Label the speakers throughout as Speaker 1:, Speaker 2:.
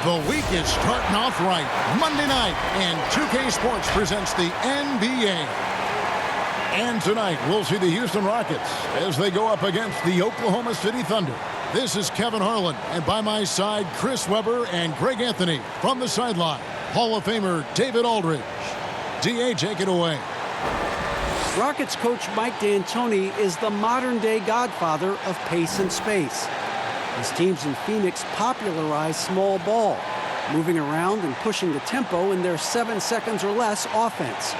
Speaker 1: The week is starting off right. Monday night, and 2K Sports presents the NBA. And tonight, we'll see the Houston Rockets as they go up against the Oklahoma City Thunder. This is Kevin Harlan, and by my side, Chris Webber and Greg Anthony. From the sideline, Hall of Famer David Aldridge. DA, take it away.
Speaker 2: Rockets coach Mike D'Antoni is the modern-day godfather of pace and space. His teams in Phoenix popularized small ball, moving around and pushing the tempo in their 7 seconds or less offense.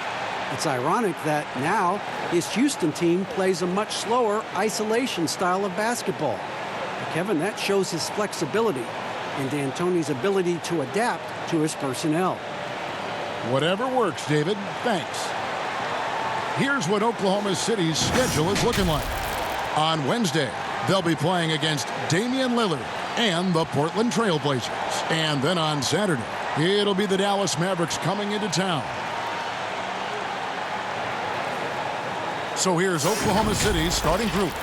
Speaker 2: It's ironic that now his Houston team plays a much slower isolation style of basketball. But Kevin, that shows his flexibility and D'Antoni's ability to adapt to his personnel.
Speaker 1: Whatever works, David. Thanks. Here's what Oklahoma City's schedule is looking like. On Wednesday, they'll be playing against Damian Lillard and the Portland Trail Blazers. And then on Saturday, it'll be the Dallas Mavericks coming into town. So here's Oklahoma City's starting group.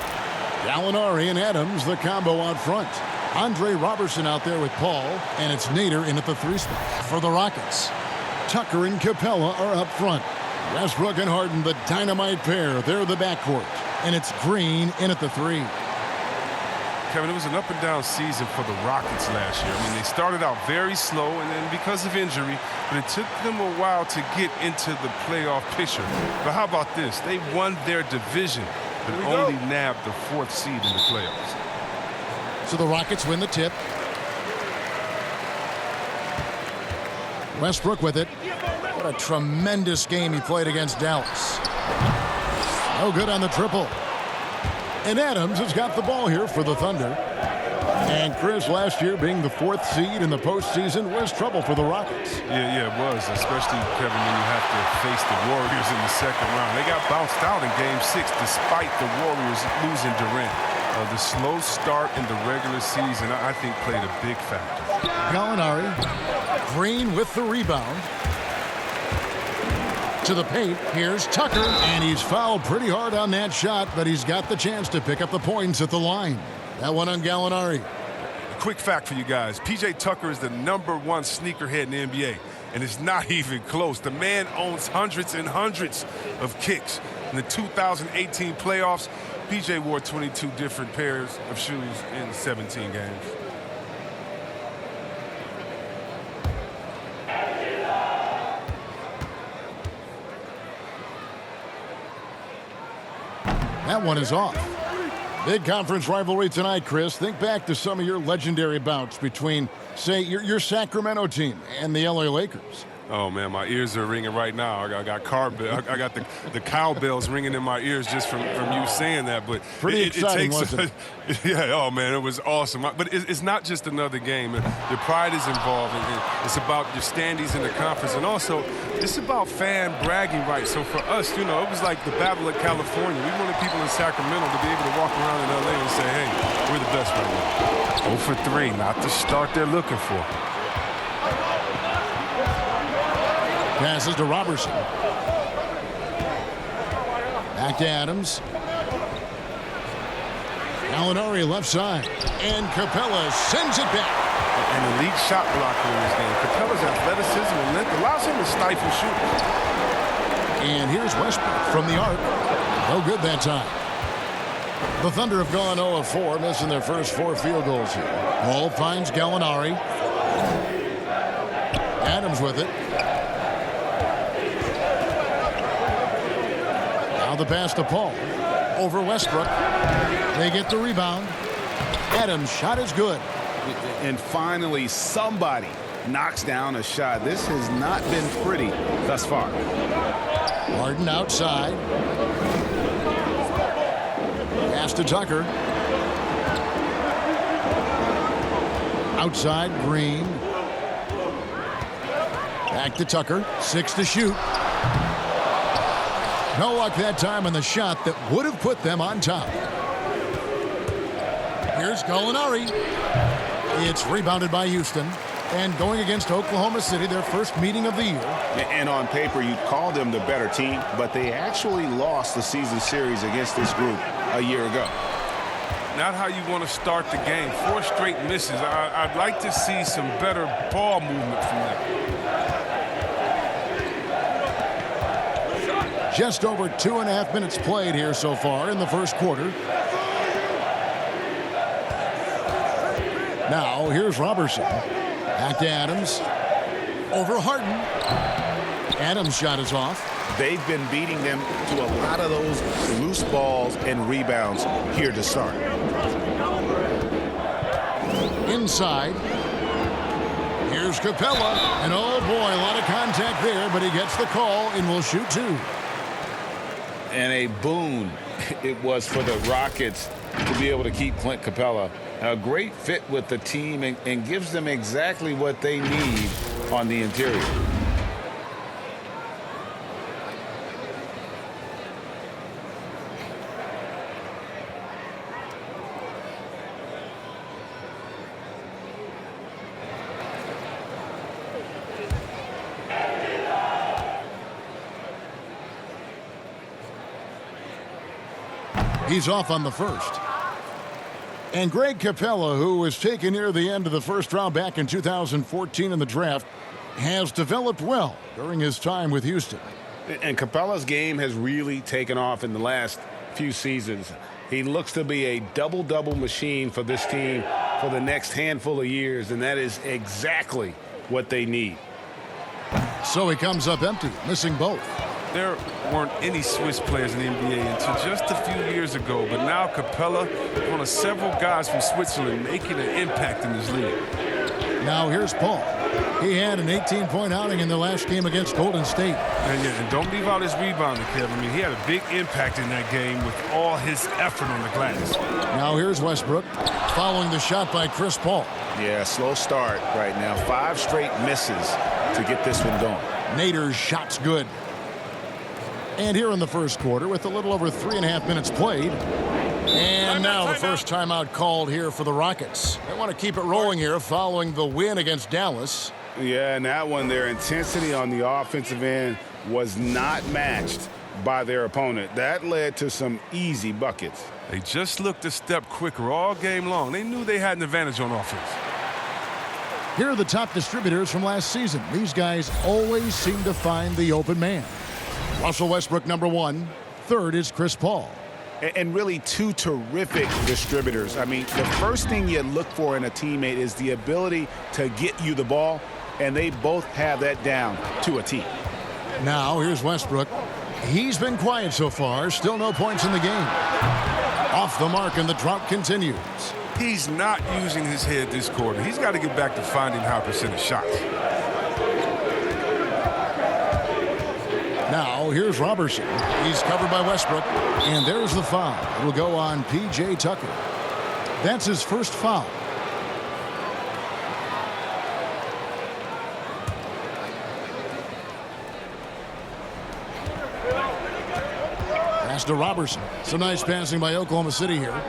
Speaker 1: Gallinari and Adams, the combo out front. Andre Robertson out there with Paul, and it's Nader in at the 3 spot. For the Rockets, Tucker and Capella are up front. Westbrook and Harden, the dynamite pair. They're the backcourt. And it's Green in at the 3.
Speaker 3: Kevin, it was an up-and-down season for the Rockets last year. I mean, they started out very slow, and then because of injury, but it took them a while to get into the playoff picture. But how about this? They won their division, but only nabbed the 4th seed in the playoffs.
Speaker 1: So the Rockets win the tip. Westbrook with it. What a tremendous game he played against Dallas. No good on the triple. And Adams has got the ball here for the Thunder. And Chris, last year being the 4th seed in the postseason was trouble for the Rockets.
Speaker 3: Yeah, it was, especially, Kevin, when you have to face the Warriors in the 2nd round. They got bounced out in Game 6 despite the Warriors losing Durant. The slow start in the regular season, I think, played a big factor.
Speaker 1: Gallinari. Green with the rebound. To the paint, here's Tucker, and he's fouled pretty hard on that shot, but he's got the chance to pick up the points at the line. That one on Gallinari.
Speaker 3: A quick fact for you guys. P.J. Tucker is the #1 sneakerhead in the NBA, and it's not even close. The man owns hundreds and hundreds of kicks. In the 2018 playoffs, P.J. wore 22 different pairs of shoes in 17 games.
Speaker 1: That one is off. Big conference rivalry tonight, Chris. Think back to some of your legendary bouts between, say, your Sacramento team and the LA Lakers.
Speaker 3: Oh, man, my ears are ringing right now. I got the cowbells ringing in my ears just from you saying that. But
Speaker 1: pretty exciting, wasn't it?
Speaker 3: Yeah, oh, man, it was awesome. But it's not just another game. The pride is involved. It's about your standings in the conference. And also, it's about fan bragging rights. So for us, you know, it was like the Battle of California. We wanted people in Sacramento to be able to walk around in L.A. and say, hey, we're the best right now. 0 for 3, not the start they're looking for.
Speaker 1: Passes to Robertson. Back to Adams. Gallinari left side. And Capella sends it back.
Speaker 3: An elite shot blocker in this game. Capella's athleticism and length allows him to stifle shooters.
Speaker 1: And here's Westbrook from the arc. No good that time. The Thunder have gone 0 of 4, missing their first 4 field goals here. Ball finds Gallinari. Adams with it. Now the pass to Paul. Over Westbrook. They get the rebound. Adams' shot is good.
Speaker 4: And finally, somebody knocks down a shot. This has not been pretty thus far.
Speaker 1: Harden outside. Pass to Tucker. Outside, Green. Back to Tucker. 6 to shoot. No luck that time on the shot that would have put them on top. Here's Gallinari. It's rebounded by Houston. And going against Oklahoma City, their first meeting of the year.
Speaker 4: And on paper, you'd call them the better team, but they actually lost the season series against this group a year ago.
Speaker 3: not how you want to start the game. 4 straight misses. I'd like to see some better ball movement from them.
Speaker 1: Just over 2.5 minutes played here so far in the first quarter. Now, here's Robertson. Back to Adams. Over Harden. Adams' shot is off.
Speaker 4: They've been beating them to a lot of those loose balls and rebounds here to start.
Speaker 1: Inside. Here's Capella. And oh boy, a lot of contact there, but he gets the call and will shoot 2.
Speaker 4: And a boon it was for the Rockets to be able to keep Clint Capella. A great fit with the team and gives them exactly what they need on the interior.
Speaker 1: He's off on the first. And Greg Capella, who was taken near the end of the first round back in 2014 in the draft, has developed well during his time with Houston.
Speaker 4: And Capella's game has really taken off in the last few seasons. He looks to be a double-double machine for this team for the next handful of years, and that is exactly what they need.
Speaker 1: So he comes up empty, missing both.
Speaker 3: There weren't any Swiss players in the NBA until just a few years ago, but now Capella is one of several guys from Switzerland making an impact in this league.
Speaker 1: Now here's Paul. He had an 18-point outing in the last game against Golden State.
Speaker 3: And don't leave out his rebounding, Kevin. I mean, he had a big impact in that game with all his effort on the glass.
Speaker 1: Now here's Westbrook, following the shot by Chris Paul.
Speaker 4: Yeah, slow start right now. 5 straight misses to get this one going.
Speaker 1: Nader's shot's good. And here in the first quarter, with a little over 3.5 minutes played. And now the first timeout called here for the Rockets. They want to keep it rolling here following the win against Dallas.
Speaker 4: Yeah, and that one, their intensity on the offensive end was not matched by their opponent. That led to some easy buckets.
Speaker 3: They just looked a step quicker all game long. They knew they had an advantage on offense.
Speaker 1: Here are the top distributors from last season. These guys always seem to find the open man. Russell Westbrook, number 1. Third is Chris Paul.
Speaker 4: And really 2 terrific distributors. I mean, the first thing you look for in a teammate is the ability to get you the ball, and they both have that down to a T.
Speaker 1: Now, here's Westbrook. He's been quiet so far. Still no points in the game. Off the mark, and the drought continues.
Speaker 3: He's not using his head this quarter. He's got to get back to finding high percentage shots.
Speaker 1: Now, here's Robertson. He's covered by Westbrook. And there's the foul. It'll go on P.J. Tucker. That's his first foul. Pass to Robertson. Some nice passing by Oklahoma City here.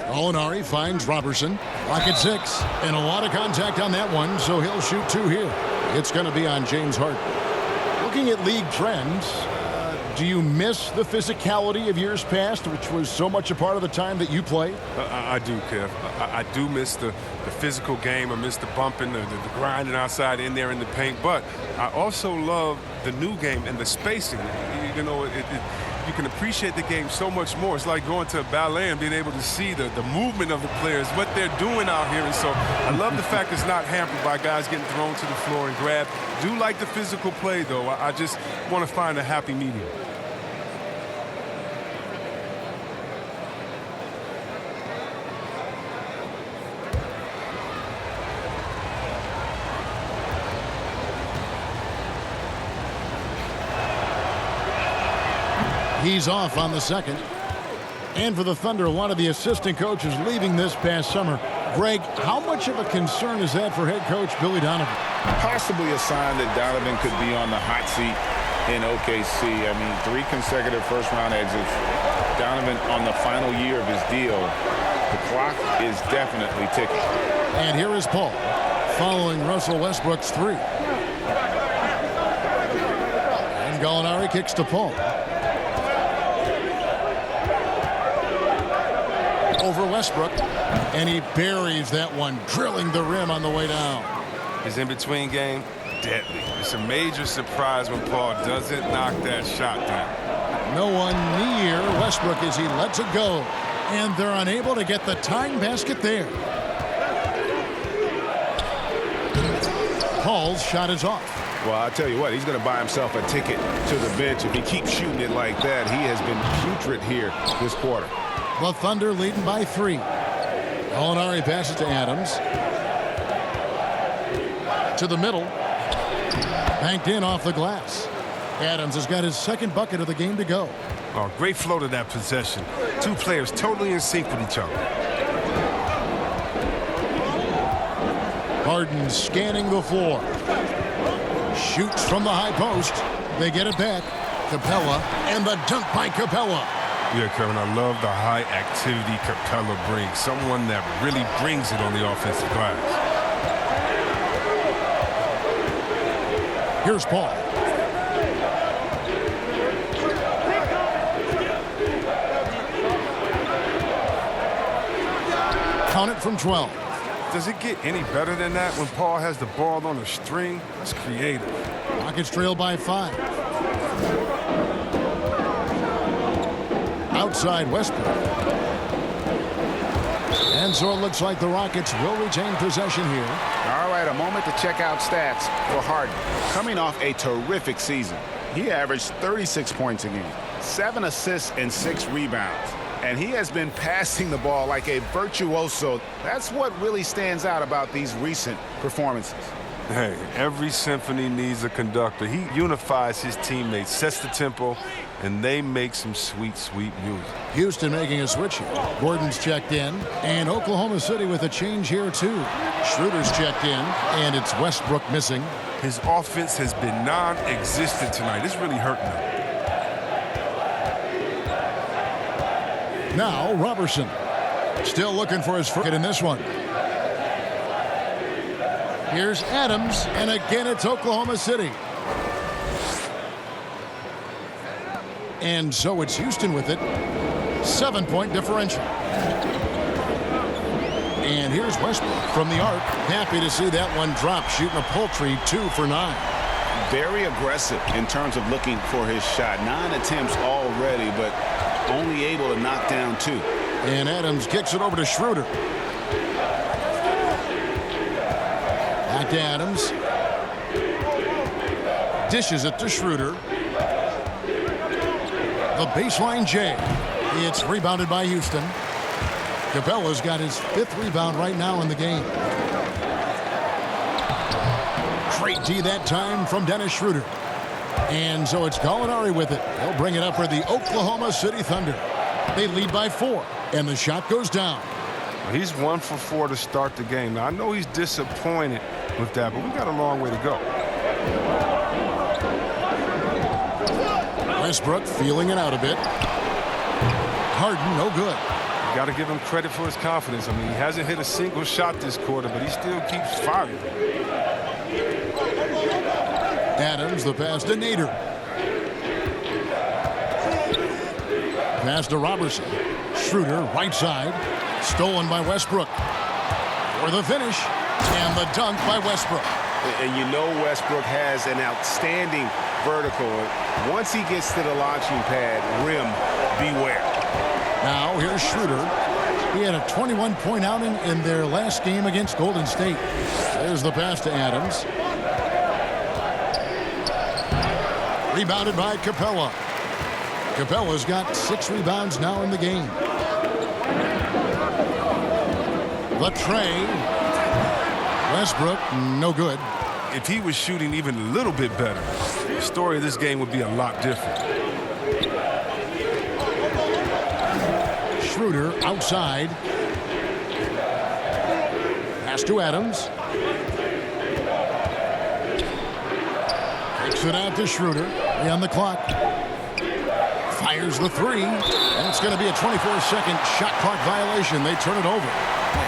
Speaker 1: Gallinari finds Robertson. Rocket 6. And a lot of contact on that one, so he'll shoot 2 here. It's going to be on James Harden. Looking at league trends, do you miss the physicality of years past, which was so much a part of the time that you played?
Speaker 3: I do, Kev. I do miss the physical game. I miss the bumping, the grinding outside in there in the paint. But I also love the new game and the spacing. You know, you can appreciate the game so much more. It's like going to a ballet and being able to see the movement of the players, what they're doing out here. And so I love the fact it's not hampered by guys getting thrown to the floor and grabbed. Do like the physical play, though. I just want to find a happy medium.
Speaker 1: He's off on the second. And for the Thunder, a lot of the assistant coaches leaving this past summer. Greg, how much of a concern is that for head coach Billy Donovan?
Speaker 4: Possibly a sign that Donovan could be on the hot seat in OKC. I mean, 3 consecutive first-round exits. Donovan on the final year of his deal. The clock is definitely ticking.
Speaker 1: And here is Paul, following Russell Westbrook's 3. And Gallinari kicks to Paul. over Westbrook. And he buries that one, drilling the rim on the way down.
Speaker 3: His in-between game, deadly. It's a major surprise when Paul doesn't knock that shot down.
Speaker 1: No one near Westbrook as he lets it go. And they're unable to get the tying basket there. Paul's shot is off.
Speaker 4: Well, I'll tell you what, he's going to buy himself a ticket to the bench. If he keeps shooting it like that, he has been putrid here this quarter.
Speaker 1: The Thunder leading by 3. Gallinari passes to Adams. To the middle. Banked in off the glass. Adams has got his second bucket of the game to go.
Speaker 3: Oh, great flow to that possession. Two players totally in sync with each other.
Speaker 1: Harden scanning the floor. Shoots from the high post. They get it back. Capella and the dunk by Capella.
Speaker 3: Yeah, Kevin, I love the high activity Capella brings. Someone that really brings it on the offensive glass.
Speaker 1: Here's Paul. Count it from 12.
Speaker 3: Does it get any better than that when Paul has the ball on a string? That's creative.
Speaker 1: Rockets trail by 5. Outside Westbrook. And so it looks like the Rockets will retain possession here.
Speaker 4: All right, a moment to check out stats for Harden. Coming off a terrific season, he averaged 36 points a game, 7 assists and 6 rebounds. And he has been passing the ball like a virtuoso. That's what really stands out about these recent performances.
Speaker 3: Hey, every symphony needs a conductor. He unifies his teammates, sets the tempo, and they make some sweet, sweet music.
Speaker 1: Houston making a switch here. Gordon's checked in, and Oklahoma City with a change here too. Schroeder's checked in, and it's Westbrook missing.
Speaker 3: His offense has been non-existent tonight. It's really hurting him.
Speaker 1: Now Robertson still looking for his first in this one. Here's Adams, and again it's Oklahoma City. And so it's Houston with it. 7-point differential. And here's Westbrook from the arc. Happy to see that one drop, shooting a paltry 2 for 9.
Speaker 4: Very aggressive in terms of looking for his shot. 9 attempts already, but only able to knock down 2.
Speaker 1: And Adams kicks it over to Schroeder. Back to Adams. Dishes it to Schroeder. The baseline J. It's rebounded by Houston. Capella's got his 5th rebound right now in the game. Great D that time from Dennis Schroeder. And so it's Gallinari with it. He'll bring it up for the Oklahoma City Thunder. They lead by 4, and the shot goes down.
Speaker 3: He's 1 for 4 to start the game. Now, I know he's disappointed with that, but we got a long way to go.
Speaker 1: Westbrook feeling it out a bit. Harden, no good.
Speaker 3: You got to give him credit for his confidence. I mean, he hasn't hit a single shot this quarter, but he still keeps firing.
Speaker 1: Adams, the pass to Nader. Pass to Robertson. Schroeder, right side. Stolen by Westbrook. For the finish. And the dunk by Westbrook.
Speaker 4: And you know Westbrook has an outstanding vertical. Once he gets to the launching pad, rim, beware.
Speaker 1: Now here's Schroeder. He had a 21-point outing in their last game against Golden State. There's the pass to Adams. Rebounded by Capella. Capella's got 6 rebounds now in the game. The tray. Westbrook, no good.
Speaker 3: If he was shooting even a little bit better, the story of this game would be a lot different.
Speaker 1: Schroeder outside. Pass to Adams. Takes it out to Schroeder. On the clock. Fires the 3. And it's going to be a 24-second shot clock violation. They turn it over.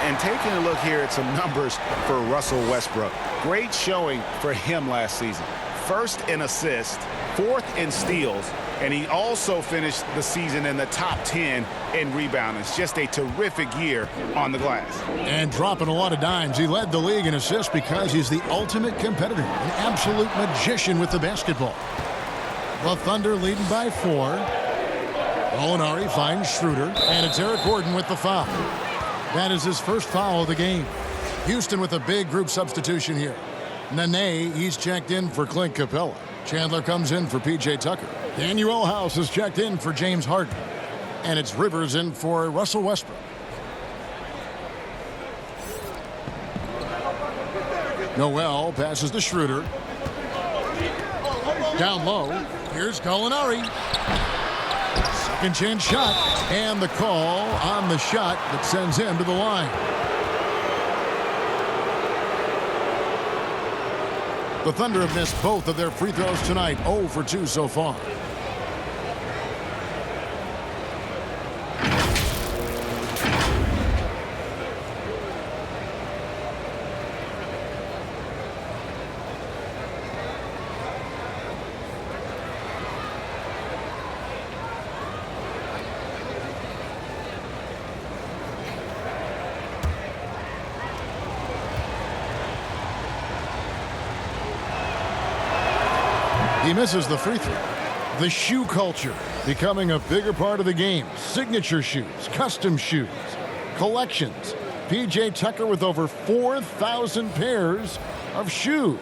Speaker 4: And taking a look here at some numbers for Russell Westbrook. Great showing for him last season. 1st in assists, 4th in steals, and he also finished the season in the top 10 in rebounding. It's just a terrific year on the glass.
Speaker 1: And dropping a lot of dimes. He led the league in assists because he's the ultimate competitor, an absolute magician with the basketball. The Thunder leading by 4. Molinari finds Schroeder, and it's Eric Gordon with the foul. That is his first foul of the game. Houston with a big group substitution here. Nene, he's checked in for Clint Capella. Chandler comes in for P.J. Tucker. Daniel House is checked in for James Harden. And it's Rivers in for Russell Westbrook. Noel passes to Schroeder. Down low. Here's Molinari. Second chance shot. And the call on the shot that sends him to the line. The Thunder have missed both of their free throws tonight. 0 for 2 so far. He misses the free throw. The shoe culture becoming a bigger part of the game. Signature shoes, custom shoes, collections. P.J. Tucker with over 4,000 pairs of shoes.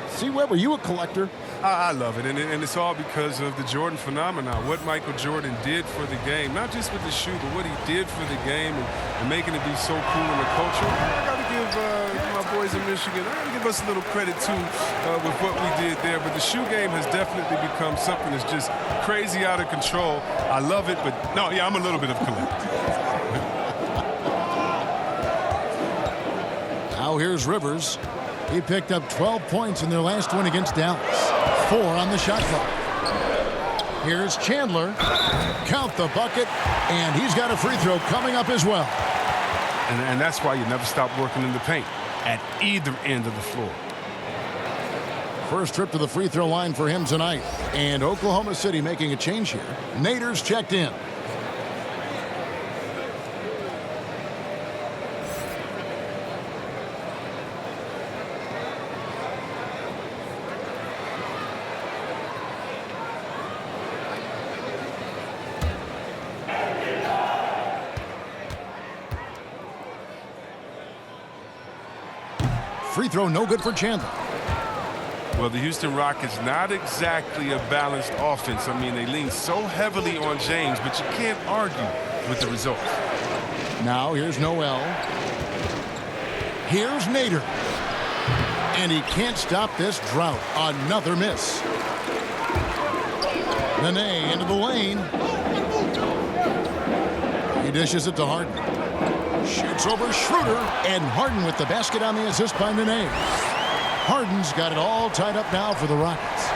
Speaker 1: C. Webb, are you a collector?
Speaker 3: I love it, and it's all because of the Jordan phenomenon. What Michael Jordan did for the game, not just with the shoe, but what he did for the game and making it be so cool in the culture. I got to give my boys in Michigan, I got to give us a little credit, too, with what we did there. But the shoe game has definitely become something that's just crazy out of control. I love it, but no, yeah, I'm a little bit of a collector.
Speaker 1: Now here's Rivers. He picked up 12 points in their last one against Dallas. 4 on the shot clock. Here's Chandler. Count the bucket, and he's got a free throw coming up as well.
Speaker 3: And that's why you never stop working in the paint at either end of the floor.
Speaker 1: First trip to the free throw line for him tonight. And Oklahoma City making a change here. Nader's checked in. Free throw no good for Chandler.
Speaker 3: Well, the Houston Rockets, not exactly a balanced offense. I mean, they lean so heavily on James, but you can't argue with the results.
Speaker 1: Now here's Noel. Here's Nader. And he can't stop this drought. Another miss. Nene into the lane. He dishes it to Harden. Shoots over Schroeder, and Harden with the basket on the assist by Nene. Harden's got it all tied up now for the Rockets.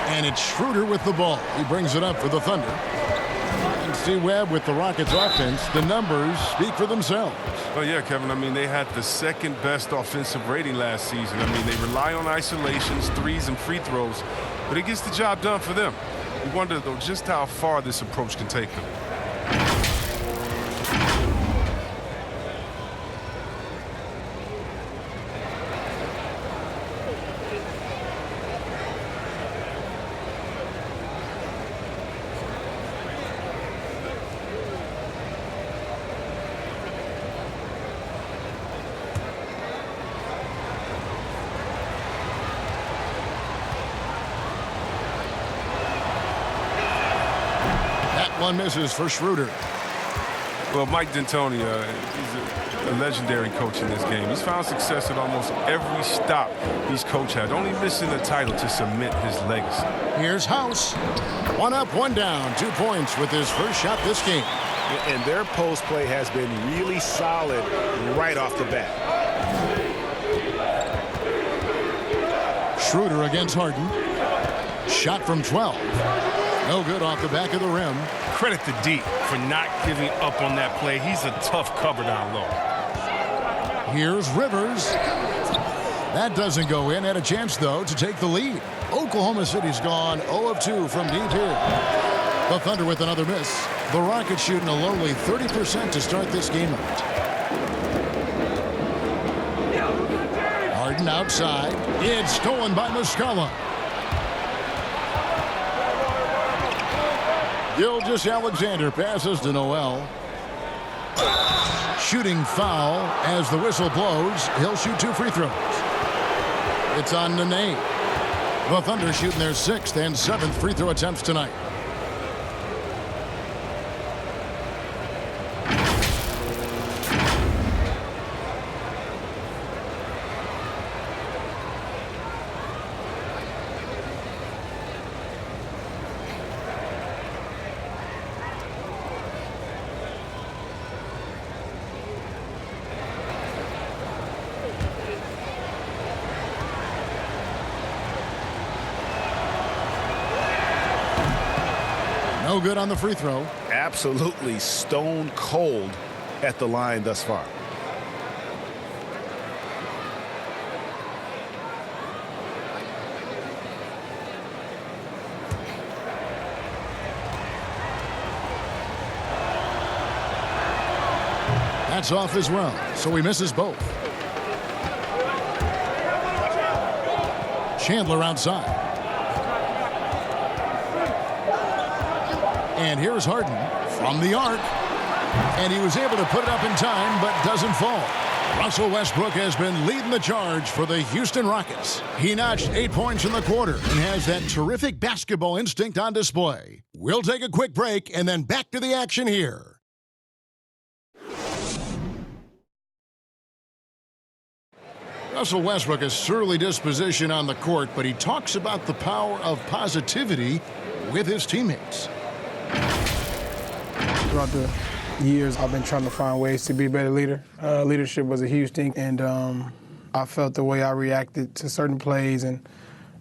Speaker 1: And it's Schroeder with the ball. He brings it up for the Thunder. And C. Webb with the Rockets offense. The numbers speak for themselves.
Speaker 3: Oh, yeah, Kevin. I mean, they had the second best offensive rating last season. I mean, they rely on isolations, threes, and free throws, but it gets the job done for them. You wonder, though, just how far this approach can take them.
Speaker 1: One misses for Schroeder.
Speaker 3: Well, Mike D'Antoni, he's a legendary coach in this game. He's found success at almost every stop he's coached had, only missing the title to cement his legacy.
Speaker 1: Here's House. 1 up, 1 down. 2 points with his first shot this game.
Speaker 4: And their post play has been really solid right off the bat.
Speaker 1: Schroeder against Harden. Shot from 12. No good off the back of the rim.
Speaker 3: Credit to D for not giving up on that play. He's a tough cover down low.
Speaker 1: Here's Rivers. That doesn't go in. Had a chance, though, to take the lead. Oklahoma City's gone 0 of 2 from deep here. The Thunder with another miss. The Rockets shooting a lowly 30% to start this game out. Harden outside. It's stolen by Muscala. Gilgeous-Alexander passes to Noel. Shooting foul as the whistle blows. He'll shoot 2 free throws. It's on Nene. The Thunder shooting their 6th and 7th free throw attempts tonight. No good on the free throw.
Speaker 4: Absolutely stone cold at the line thus far.
Speaker 1: That's off as well, so he misses both. Chandler outside. And here's Harden from the arc. And he was able to put it up in time, but doesn't fall. Russell Westbrook has been leading the charge for the Houston Rockets. He notched 8 points in the quarter and has that terrific basketball instinct on display. We'll take a quick break and then back to the action here. Russell Westbrook has surly disposition on the court, but he talks about the power of positivity with his teammates.
Speaker 5: Throughout the years, I've been trying to find ways to be a better leader. Leadership was a huge thing, and I felt the way I reacted to certain plays and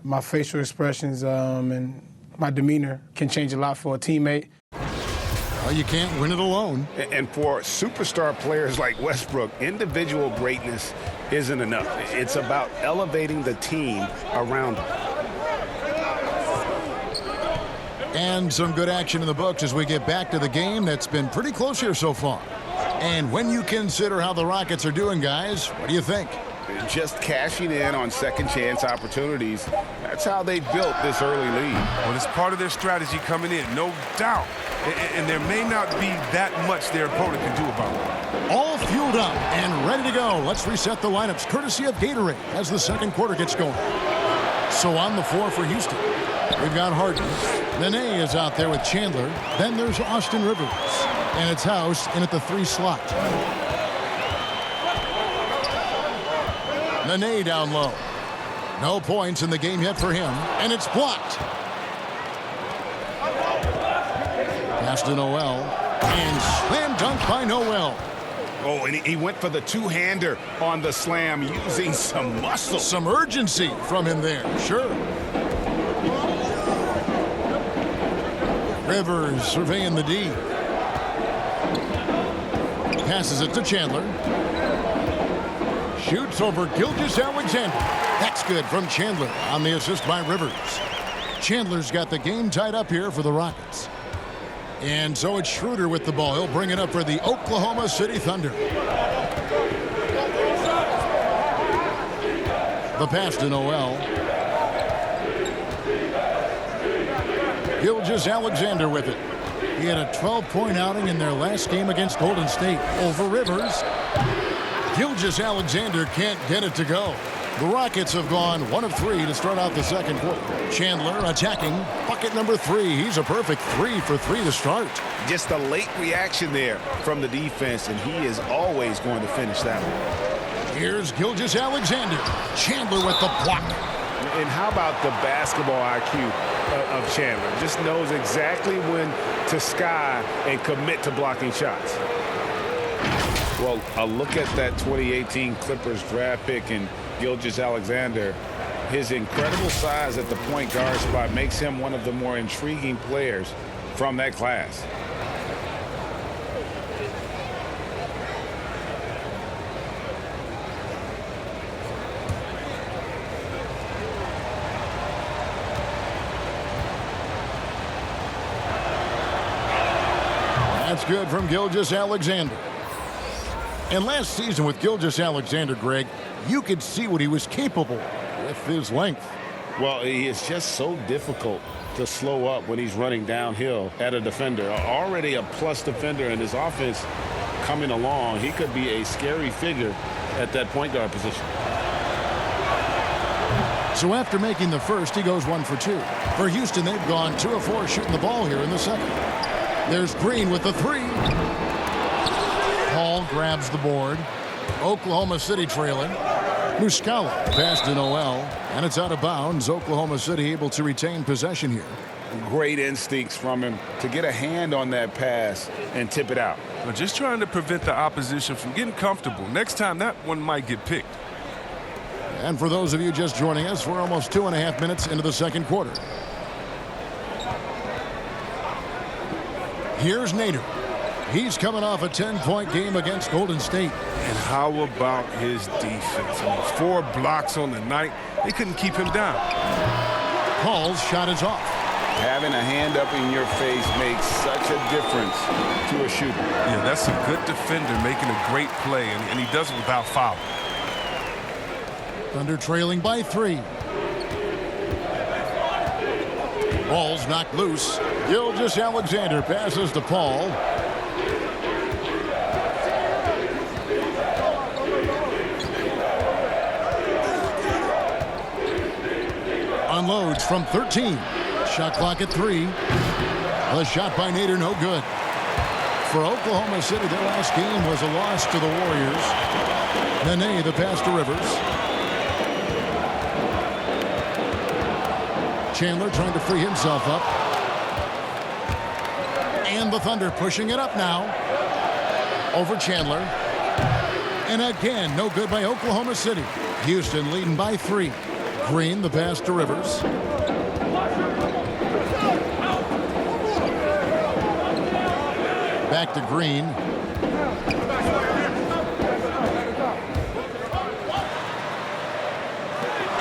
Speaker 5: my facial expressions and my demeanor can change a lot for a teammate.
Speaker 1: Well, you can't win it alone.
Speaker 4: And for superstar players like Westbrook, individual greatness isn't enough. It's about elevating the team around him.
Speaker 1: And some good action in the books as we get back to the game that's been pretty close here so far. And when you consider how the Rockets are doing, guys, what do you think?
Speaker 4: Just cashing in on second chance opportunities. That's how they built this early lead.
Speaker 3: Well, it's part of their strategy coming in, no doubt. And there may not be that much their opponent can do about it.
Speaker 1: All fueled up and ready to go. Let's reset the lineups courtesy of Gatorade as the second quarter gets going. So on the floor for Houston, we've got Harden. Nene is out there with Chandler. Then there's Austin Rivers. And it's House in at the 3 slot. Nene down low. No points in the game yet for him. And it's blocked. Pass to Noel. And slam dunk by Noel.
Speaker 4: Oh, and he went for the two-hander on the slam using some muscle.
Speaker 1: Some urgency from him there, sure. Rivers surveying the D. Passes it to Chandler. Shoots over Gilgeous-Alexander. That's good from Chandler on the assist by Rivers. Chandler's got the game tied up here for the Rockets. And so it's Schroeder with the ball. He'll bring it up for the Oklahoma City Thunder. The pass to Noel. Gilgeous-Alexander with it. He had a 12-point outing in their last game against Golden State over Rivers. Gilgeous-Alexander can't get it to go. The Rockets have gone 1 of 3 to start out the second quarter. Chandler attacking. Bucket number 3. He's a perfect 3 for 3 to start.
Speaker 4: Just a late reaction there from the defense, and he is always going to finish that one.
Speaker 1: Here's Gilgeous-Alexander. Chandler with the block.
Speaker 4: And how about the basketball IQ of Chandler? Just knows exactly when to sky and commit to blocking shots. Well, a look at that 2018 Clippers draft pick and Gilgeous-Alexander. His incredible size at the point guard spot makes him one of the more intriguing players from that class.
Speaker 1: good from Gilgeous-Alexander. And last season with Gilgeous-Alexander, Greg, you could see what he was capable with his length.
Speaker 4: Well, he is just so difficult to slow up when he's running downhill at a defender. Already a plus defender in his offense coming along. He could be a scary figure at that point guard position.
Speaker 1: So after making the first, he goes 1 for 2. For Houston, they've gone 2 of 4 shooting the ball here in the second. There's Green with the 3. Paul grabs the board. Oklahoma City trailing. Muscala pass to Noel, and it's out of bounds. Oklahoma City able to retain possession here.
Speaker 4: Great instincts from him to get a hand on that pass and tip it out.
Speaker 3: Well, just trying to prevent the opposition from getting comfortable. Next time, that one might get picked.
Speaker 1: And for those of you just joining us, we're almost 2.5 minutes into the second quarter. Here's Nader. He's coming off a 10-point game against Golden State.
Speaker 3: And how about his defense? 4 blocks on the night. They couldn't keep him down.
Speaker 1: Paul's shot is off.
Speaker 4: Having a hand up in your face makes such a difference to a shooter.
Speaker 3: Yeah, that's a good defender making a great play, and he does it without fouling.
Speaker 1: Thunder trailing by 3. Ball's knocked loose. Gilgeous-Alexander passes to Paul. Unloads from 13. Shot clock at 3. The shot by Nader, no good. For Oklahoma City, their last game was a loss to the Warriors. Nene, the pass to Rivers. Chandler trying to free himself up. And the Thunder pushing it up now. Over Chandler. And again, no good by Oklahoma City. Houston leading by 3. Green, the pass to Rivers. Back to Green.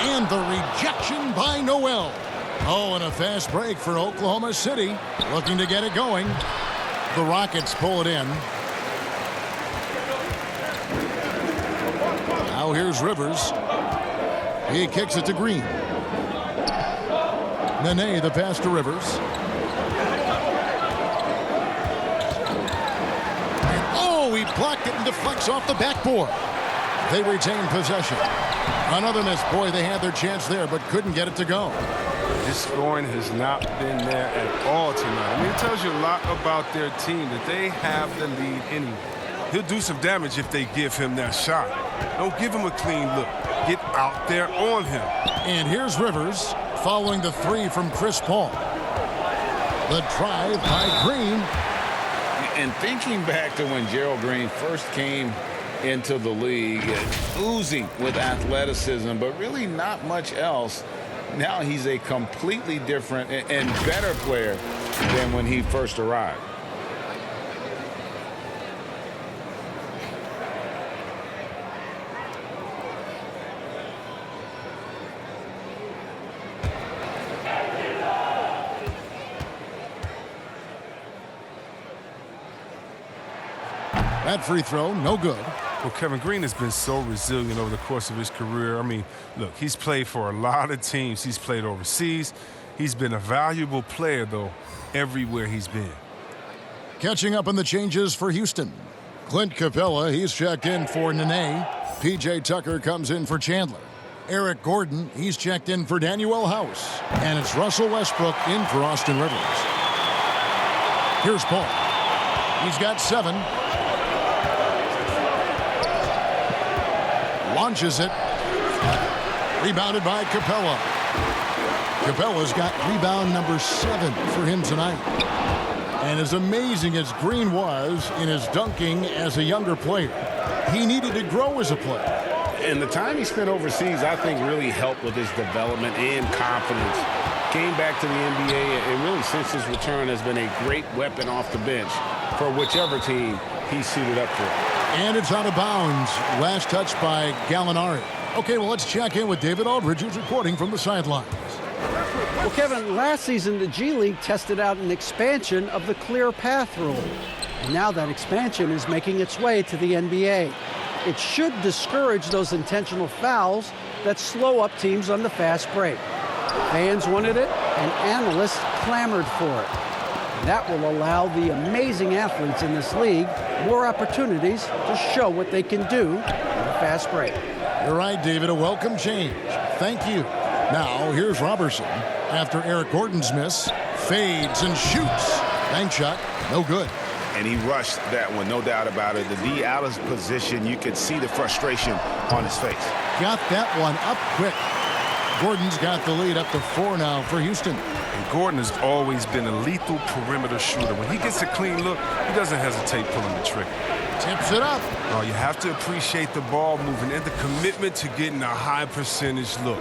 Speaker 1: And the rejection by Noel. Oh, and a fast break for Oklahoma City. Looking to get it going. The Rockets pull it in. Now here's Rivers. He kicks it to Green. Nene, the pass to Rivers. And oh, he blocked it and deflects off the backboard. They retain possession. Another miss. Boy, they had their chance there, but couldn't get it to go.
Speaker 3: His scoring has not been there at all tonight. I mean, it tells you a lot about their team that they have the lead anyway. He'll do some damage if they give him that shot. Don't give him a clean look. Get out there on him.
Speaker 1: And here's Rivers following the 3 from Chris Paul. The drive by Green.
Speaker 4: And thinking back to when Gerald Green first came into the league, oozing with athleticism, but really not much else. Now he's a completely different and better player than when he first arrived.
Speaker 1: That free throw, no good.
Speaker 3: Well, Kevin Green has been so resilient over the course of his career. I mean, look, he's played for a lot of teams. He's played overseas. He's been a valuable player, though, everywhere he's been.
Speaker 1: Catching up on the changes for Houston. Clint Capella, he's checked in for Nene. P.J. Tucker comes in for Chandler. Eric Gordon, he's checked in for Danuel House. And it's Russell Westbrook in for Austin Rivers. Here's Paul. He's got 7. Launches it. Rebounded by Capella. Capella's got rebound number 7 for him tonight. And as amazing as Green was in his dunking as a younger player, he needed to grow as a player.
Speaker 4: And the time he spent overseas, I think, really helped with his development and confidence. Came back to the NBA, and really since his return has been a great weapon off the bench for whichever team he's suited up for.
Speaker 1: And it's out of bounds. Last touch by Gallinari. Okay, well, let's check in with David Aldridge, who's reporting from the sidelines.
Speaker 2: Well, Kevin, last season the G League tested out an expansion of the clear path rule. And now that expansion is making its way to the NBA. It should discourage those intentional fouls that slow up teams on the fast break. Fans wanted it, and analysts clamored for it. And that will allow the amazing athletes in this league more opportunities to show what they can do in the fast break.
Speaker 1: You're right, David. A welcome change. Thank you. Now, here's Robertson. After Eric Gordon's miss, fades and shoots. Bank shot, no good.
Speaker 4: And he rushed that one, no doubt about it. The D out of position, you could see the frustration on his face.
Speaker 1: Got that one up quick. Gordon's got the lead up to 4 now for Houston.
Speaker 3: And Gordon has always been a lethal perimeter shooter. When he gets a clean look, he doesn't hesitate pulling the trigger.
Speaker 1: Tips it up.
Speaker 3: Oh, you have to appreciate the ball moving and the commitment to getting a high percentage look.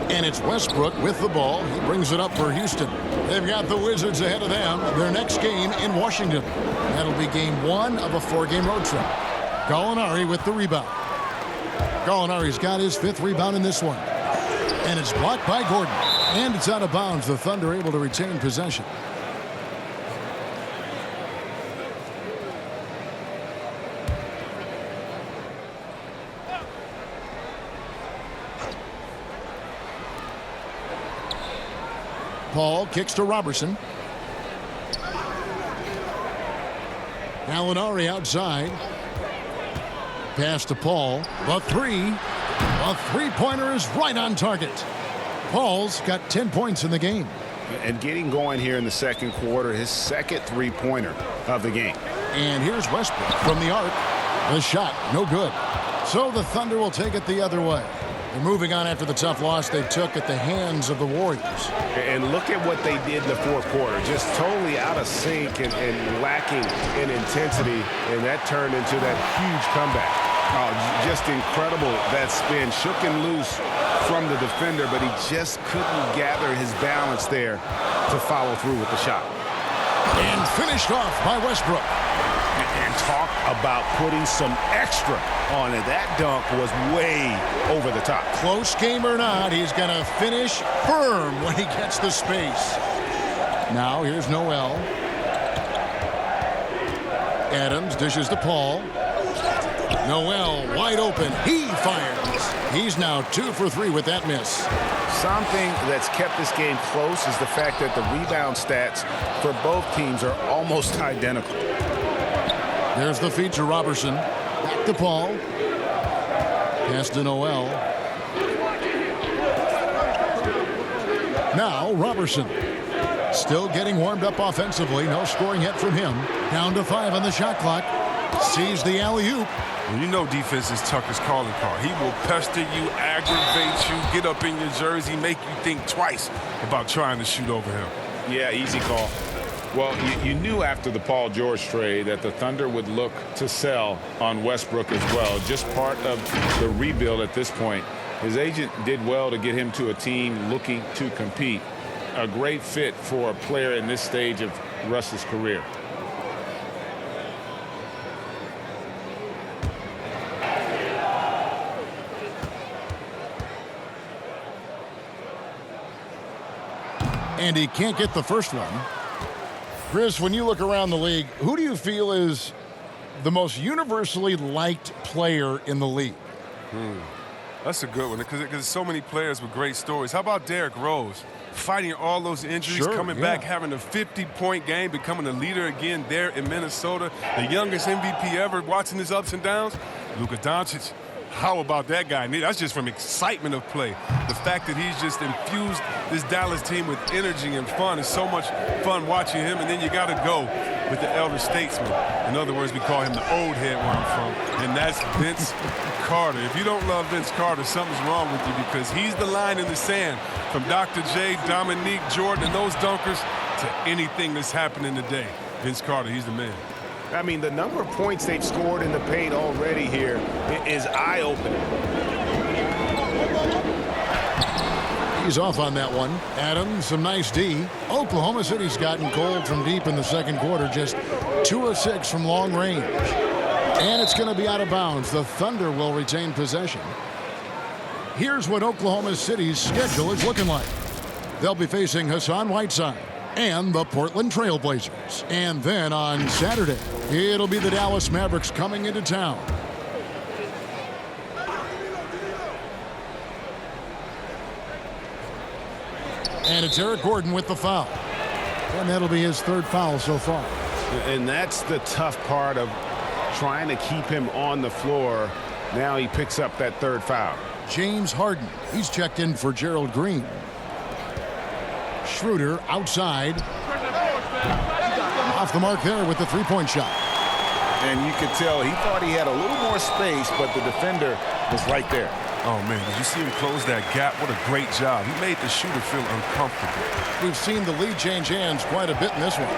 Speaker 1: And it's Westbrook with the ball. He brings it up for Houston. They've got the Wizards ahead of them. Their next game in Washington. That'll be game 1 of a 4-game road trip. Gallinari with the rebound. Gallinari's got his 5th rebound in this one. And it's blocked by Gordon. And it's out of bounds. The Thunder able to retain possession. Paul kicks to Robertson. Gallinari outside. Pass to Paul. The three-pointer is right on target. Paul's got 10 points in the game.
Speaker 4: And getting going here in the second quarter, his second three-pointer of the game.
Speaker 1: And here's Westbrook from the arc. The shot, no good. So the Thunder will take it the other way. They're moving on after the tough loss they took at the hands of the Warriors.
Speaker 4: And look at what they did in the fourth quarter. Just totally out of sync and lacking in intensity. And that turned into that huge comeback. Just incredible, that spin. Shook and loose from the defender, but he just couldn't gather his balance there to follow through with the shot.
Speaker 1: And finished off by Westbrook.
Speaker 4: And talk about putting some extra on it. That dunk was way over the top.
Speaker 1: Close game or not, he's going to finish firm when he gets the space. Now here's Noel. Adams dishes to Paul. Noel wide open. He fires. He's now 2 for 3 with that miss.
Speaker 4: Something that's kept this game close is the fact that the rebound stats for both teams are almost identical.
Speaker 1: There's the feed to Robertson. Back to Paul. Pass to Noel. Now Robertson. Still getting warmed up offensively. No scoring yet from him. Down to 5 on the shot clock. Sees the alley-oop.
Speaker 3: Well, you know defense is Tucker's calling card. He will pester you, aggravate you, get up in your jersey, make you think twice about trying to shoot over him.
Speaker 4: Yeah, easy call. Well, you knew after the Paul George trade that the Thunder would look to sell on Westbrook as well. Just part of the rebuild at this point. His agent did well to get him to a team looking to compete. A great fit for a player in this stage of Russ's career.
Speaker 1: And he can't get the first one. Chris, when you look around the league, who do you feel is the most universally liked player in the league?
Speaker 3: That's a good one because there's so many players with great stories. How about Derrick Rose? Fighting all those injuries, coming back, having a 50-point game, becoming a leader again there in Minnesota. The youngest MVP ever, watching his ups and downs. Luka Doncic. How about that guy? That's just from excitement of play. The fact that he's just infused this Dallas team with energy and fun. It's so much fun watching him. And then you got to go with the elder statesman. In other words, we call him the old head where I'm from. And that's Vince Carter. If you don't love Vince Carter, something's wrong with you because he's the line in the sand from Dr. J, Dominique, Jordan, and those dunkers to anything that's happening today. Vince Carter, he's the man.
Speaker 4: I mean, the number of points they've scored in the paint already here is eye-opening.
Speaker 1: He's off on that one. Adams, some nice D. Oklahoma City's gotten cold from deep in the second quarter, just 2 of 6 from long range. And it's going to be out of bounds. The Thunder will retain possession. Here's what Oklahoma City's schedule is looking like. They'll be facing Hassan Whiteside, and the Portland Trail Blazers. And then on Saturday, it'll be the Dallas Mavericks coming into town. And it's Eric Gordon with the foul. And that'll be his third foul so far.
Speaker 4: And that's the tough part of trying to keep him on the floor. Now he picks up that third foul.
Speaker 1: James Harden, he's checked in for Gerald Green. Schroeder outside. Off the mark there with the three-point shot.
Speaker 4: And you could tell he thought he had a little more space, but the defender was right there.
Speaker 3: Oh, man, did you see him close that gap? What a great job. He made the shooter feel uncomfortable.
Speaker 1: We've seen the lead change hands quite a bit in this one.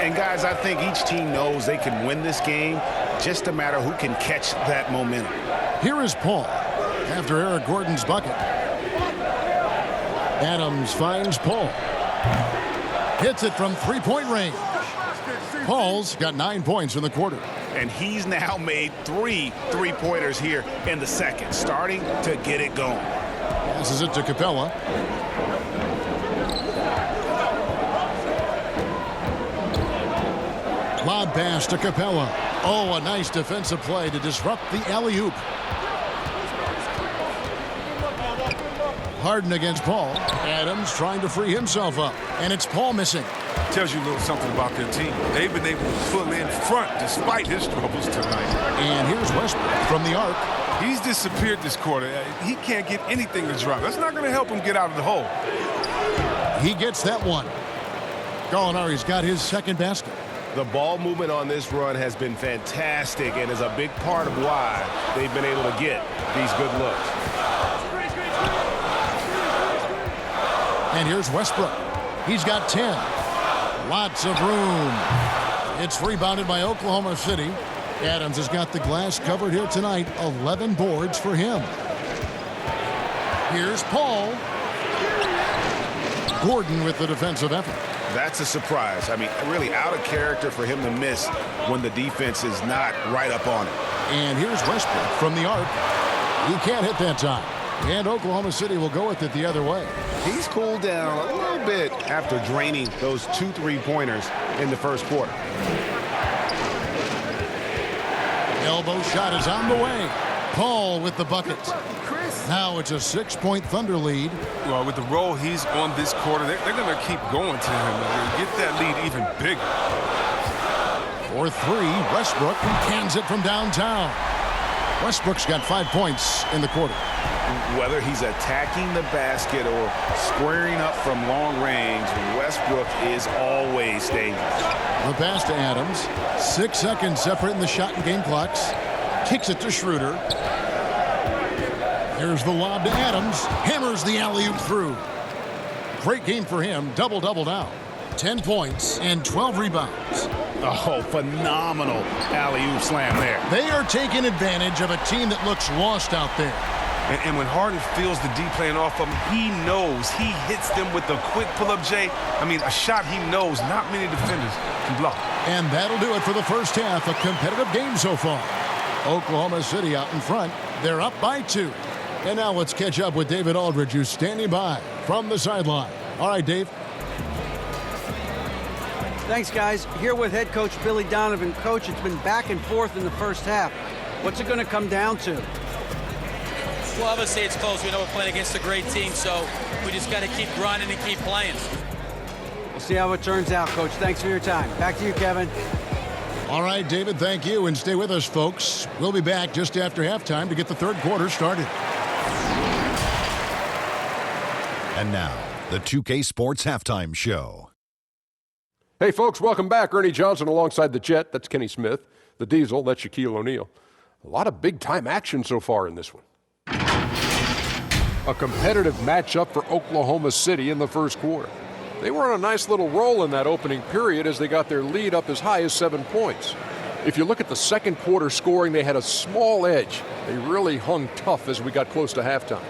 Speaker 4: And, guys, I think each team knows they can win this game. Just a matter who can catch that momentum.
Speaker 1: Here is Paul after Eric Gordon's bucket. Adams finds Paul. Hits it from three-point range. Paul's got 9 points in the quarter.
Speaker 4: And he's now made 3 three-pointers here in the second, starting to get it going.
Speaker 1: Passes it to Capella. Lob pass to Capella. Oh, a nice defensive play to disrupt the alley-oop. Harden against Paul. Adams trying to free himself up. And it's Paul missing.
Speaker 3: Tells you a little something about their team. They've been able to pull in front despite his troubles tonight.
Speaker 1: And here's Westbrook from the arc.
Speaker 3: He's disappeared this quarter. He can't get anything to drop. That's not going to help him get out of the hole.
Speaker 1: He gets that one. Gallinari's got his second basket.
Speaker 4: The ball movement on this run has been fantastic and is a big part of why they've been able to get these good looks.
Speaker 1: And here's Westbrook. He's got 10. Lots of room. It's rebounded by Oklahoma City. Adams has got the glass covered here tonight. 11 boards for him. Here's Paul. Gordon with the defensive effort.
Speaker 4: That's a surprise. I mean, really out of character for him to miss when the defense is not right up on it.
Speaker 1: And here's Westbrook from the arc. He can't hit that time. And Oklahoma City will go with it the other way.
Speaker 4: He's cooled down a little bit after draining those 2 three-pointers in the first quarter.
Speaker 1: Elbow shot is on the way. Paul with the bucket. Now it's a 6-point Thunder lead.
Speaker 3: Well, with the role he's on this quarter, they're going to keep going to him. Get that lead even bigger.
Speaker 1: For 3, Westbrook cans it from downtown. Westbrook's got 5 points in the quarter.
Speaker 4: Whether he's attacking the basket or squaring up from long range, Westbrook is always dangerous.
Speaker 1: The pass to Adams. 6 seconds separating the shot and game clocks. Kicks it to Schroeder. Here's the lob to Adams. Hammers the alley-oop through. Great game for him. Double-double now. 10 points and 12 rebounds.
Speaker 4: Oh, phenomenal alley-oop slam there.
Speaker 1: They are taking advantage of a team that looks lost out there.
Speaker 3: And when Harden feels the D playing off of him, he knows. He hits them with a quick pull-up, Jay. I mean, a shot he knows not many defenders can block.
Speaker 1: And that'll do it for the first half. A competitive game so far. Oklahoma City out in front. They're up by 2. And now let's catch up with David Aldridge, who's standing by from the sideline. All right, Dave.
Speaker 2: Thanks, guys. Here with head coach Billy Donovan. Coach, it's been back and forth in the first half. What's it going to come down to?
Speaker 6: Well, obviously it's close. We know we're playing against a great team, so we just got to keep grinding and keep playing.
Speaker 2: We'll see how it turns out, Coach. Thanks for your time. Back to you, Kevin.
Speaker 1: All right, David, thank you. And stay with us, folks. We'll be back just after halftime to get the third quarter started.
Speaker 7: And now, the 2K Sports Halftime Show.
Speaker 8: Hey, folks, welcome back. Ernie Johnson alongside the Jet. That's Kenny Smith. The Diesel, that's Shaquille O'Neal. A lot of big-time action so far in this one. A competitive matchup for Oklahoma City in the first quarter. They were on a nice little roll in that opening period as they got their lead up as high as 7 points. If you look at the second quarter scoring, they had a small edge. They really hung tough as we got close to halftime.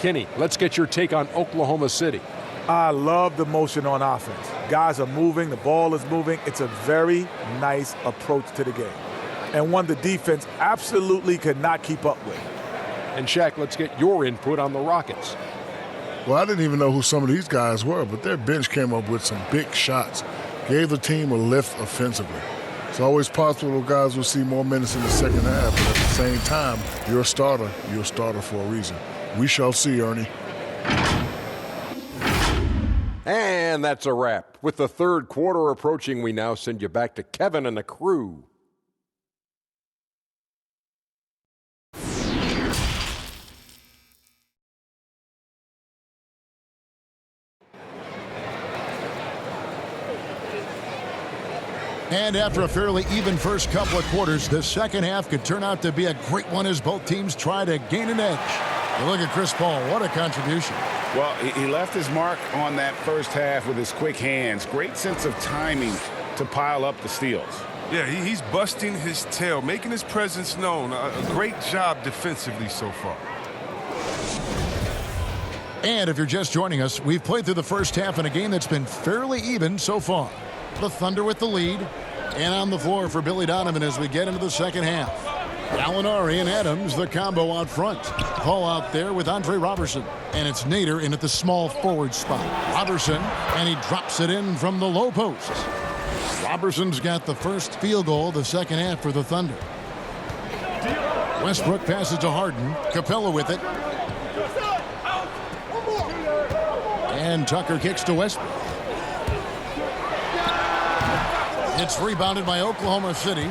Speaker 8: Kenny, let's get your take on Oklahoma City.
Speaker 9: I love the motion on offense. Guys are moving, the ball is moving. It's a very nice approach to the game. And one the defense absolutely could not keep up with.
Speaker 8: And Shaq, let's get your input on the Rockets.
Speaker 10: Well, I didn't even know who some of these guys were, but their bench came up with some big shots, gave the team a lift offensively. It's always possible guys will see more minutes in the second half, but at the same time, you're a starter for a reason. We shall see, Ernie.
Speaker 8: And that's a wrap. With the third quarter approaching, we now send you back to Kevin and the crew.
Speaker 1: And after a fairly even first couple of quarters, the second half could turn out to be a great one as both teams try to gain an edge. You look at Chris Paul, what a contribution.
Speaker 4: Well, he left his mark on that first half with his quick hands. Great sense of timing to pile up the steals.
Speaker 3: Yeah, he's busting his tail, making his presence known. A great job defensively so far.
Speaker 1: And if you're just joining us, we've played through the first half in a game that's been fairly even so far. The Thunder with the lead. And on the floor for Billy Donovan as we get into the second half. Gallinari and Adams, the combo out front. Paul out there with Andre Robertson. And it's Nader in at the small forward spot. Robertson, and he drops it in from the low post. Robertson's got the first field goal of the second half for the Thunder. Westbrook passes to Harden. Capella with it. And Tucker kicks to Westbrook. It's rebounded by Oklahoma City.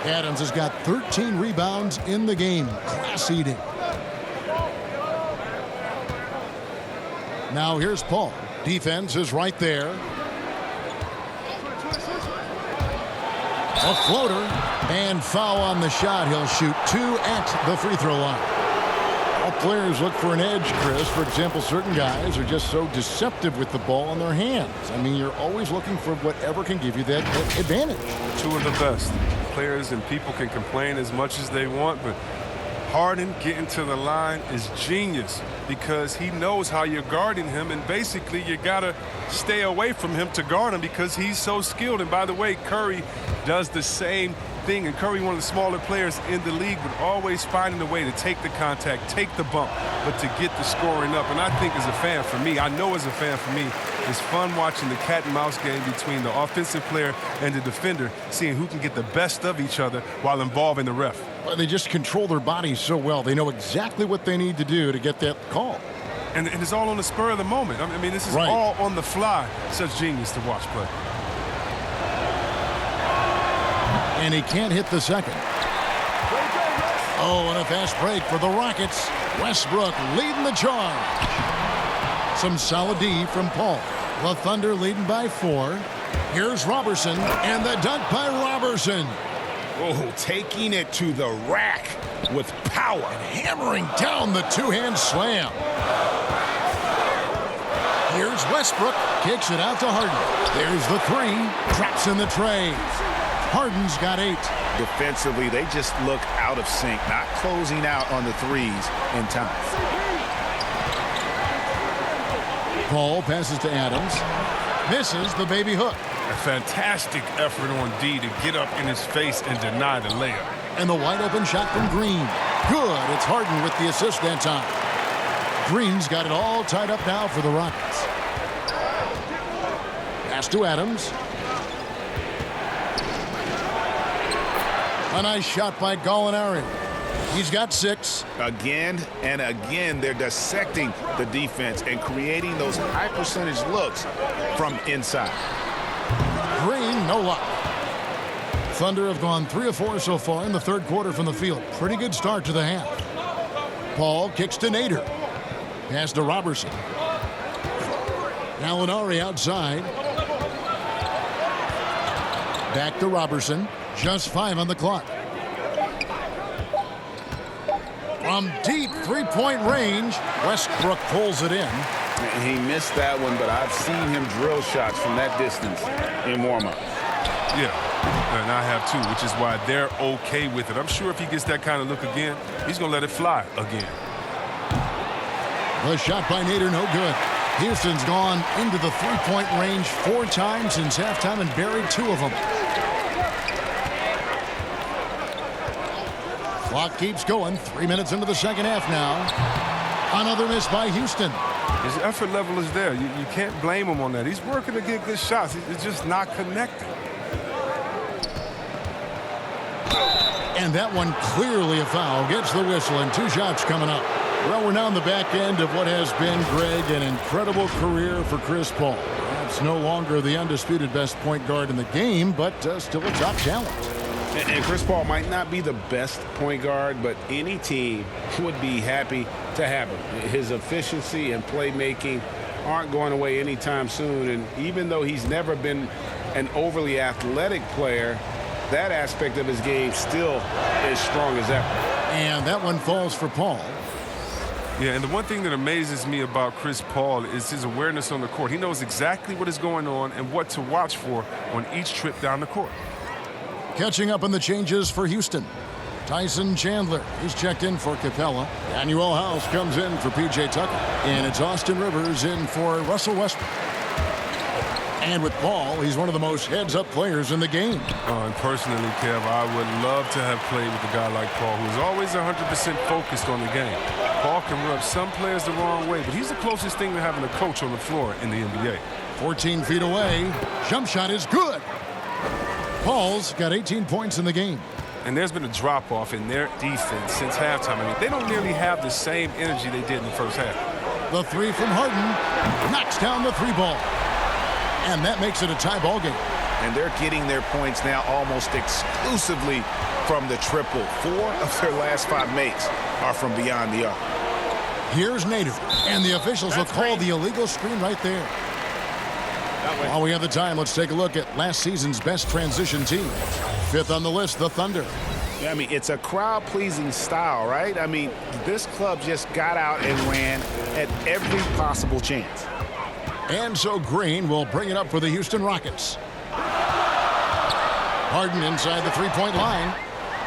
Speaker 1: Adams has got 13 rebounds in the game. Class eating. Now here's Paul. Defense is right there. A floater and foul on the shot. He'll shoot 2 at the free throw line. All players look for an edge, Chris. For example, certain guys are just so deceptive with the ball in their hands. I mean, you're always looking for whatever can give you that advantage.
Speaker 3: Two of the best. Players and people can complain as much as they want, but Harden getting to the line is genius because he knows how you're guarding him, and basically you got to stay away from him to guard him because he's so skilled. And by the way, Curry does the same thing, and Curry, one of the smaller players in the league, but always finding a way to take the contact, take the bump, but to get the scoring up. And I think as a fan for me, I know as a fan for me, it's fun watching the cat and mouse game between the offensive player and the defender, seeing who can get the best of each other while involving the ref.
Speaker 1: Well, they just control their bodies so well. They know exactly what they need to do to get that call.
Speaker 3: And it's all on the spur of the moment. I mean, this is
Speaker 1: right.
Speaker 3: All on the fly. Such genius to watch play.
Speaker 1: And he can't hit the second. Oh, and a fast break for the Rockets. Westbrook leading the charge. Some solid D from Paul. The Thunder leading by 4. Here's Robertson, and the dunk by Robertson.
Speaker 4: Oh, taking it to the rack with power.
Speaker 1: And hammering down the two-hand slam. Here's Westbrook. Kicks it out to Harden. There's the 3. Traps in the tray. Harden's got 8.
Speaker 4: Defensively, they just look out of sync, not closing out on the threes in time.
Speaker 1: Paul passes to Adams. Misses the baby hook.
Speaker 3: A fantastic effort on D to get up in his face and deny the layup.
Speaker 1: And the wide open shot from Green. Good. It's Harden with the assist that time. Green's got it all tied up now for the Rockets. Pass to Adams. A nice shot by Gallinari. He's got 6.
Speaker 4: Again and again, they're dissecting the defense and creating those high percentage looks from inside.
Speaker 1: Green, no luck. Thunder have gone 3 of 4 so far in the third quarter from the field. Pretty good start to the half. Paul kicks to Nader. Pass to Robertson. Gallinari outside. Back to Robertson. Just 5 on the clock. From deep three-point range, Westbrook pulls it in.
Speaker 4: He missed that one, but I've seen him drill shots from that distance in warm-up.
Speaker 3: Yeah, and I have too, which is why they're okay with it. I'm sure if he gets that kind of look again, he's going to let it fly again.
Speaker 1: The shot by Nader, no good. Houston's gone into the three-point range 4 times since halftime and buried 2 of them. Clock keeps going. 3 minutes into the second half now. Another miss by Houston.
Speaker 3: His effort level is there. You can't blame him on that. He's working to get good shots. It's just not connecting.
Speaker 1: And that one clearly a foul. Gets the whistle, and 2 shots coming up. Well, we're now on the back end of what has been, Greg, an incredible career for Chris Paul. It's no longer the undisputed best point guard in the game, but still a top talent.
Speaker 4: And Chris Paul might not be the best point guard, but any team would be happy to have him. His efficiency and playmaking aren't going away anytime soon. And even though he's never been an overly athletic player, that aspect of his game still is strong as ever.
Speaker 1: And that one falls for Paul.
Speaker 3: Yeah, and the one thing that amazes me about Chris Paul is his awareness on the court. He knows exactly what is going on and what to watch for on each trip down the court.
Speaker 1: Catching up on the changes for Houston. Tyson Chandler is checked in for Capella. Daniel House comes in for P.J. Tucker. And it's Austin Rivers in for Russell Westbrook. And with Paul, he's one of the most heads-up players in the game.
Speaker 3: And personally, Kev, I would love to have played with a guy like Paul, who's always 100% focused on the game. Paul can rub some players the wrong way, but he's the closest thing to having a coach on the floor in the NBA.
Speaker 1: 14 feet away. Jump shot is good. Paul's got 18 points in the game.
Speaker 3: And there's been a drop-off in their defense since halftime. I mean, they don't nearly have the same energy they did in the first half.
Speaker 1: The 3 from Harden knocks down the 3 ball. And that makes it a tie ball game.
Speaker 4: And they're getting their points now almost exclusively from the triple. 4 of their last 5 makes are from beyond the arc.
Speaker 1: Here's Nader, and the officials will call the illegal screen right there. While we have the time, let's take a look at last season's best transition team. 5th on the list, the Thunder.
Speaker 4: I mean, it's a crowd-pleasing style, right? I mean, this club just got out and ran at every possible chance.
Speaker 1: And so Green will bring it up for the Houston Rockets. Harden inside the 3-point line.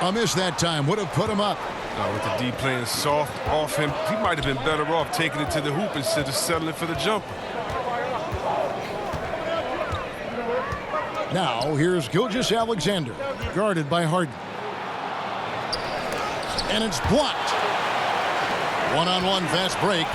Speaker 1: A miss that time would have put him up.
Speaker 3: With the D playing soft off him, he might have been better off taking it to the hoop instead of settling for the jumper.
Speaker 1: Now here's Gilgeous-Alexander, guarded by Harden. And it's blocked. One-on-one fast break.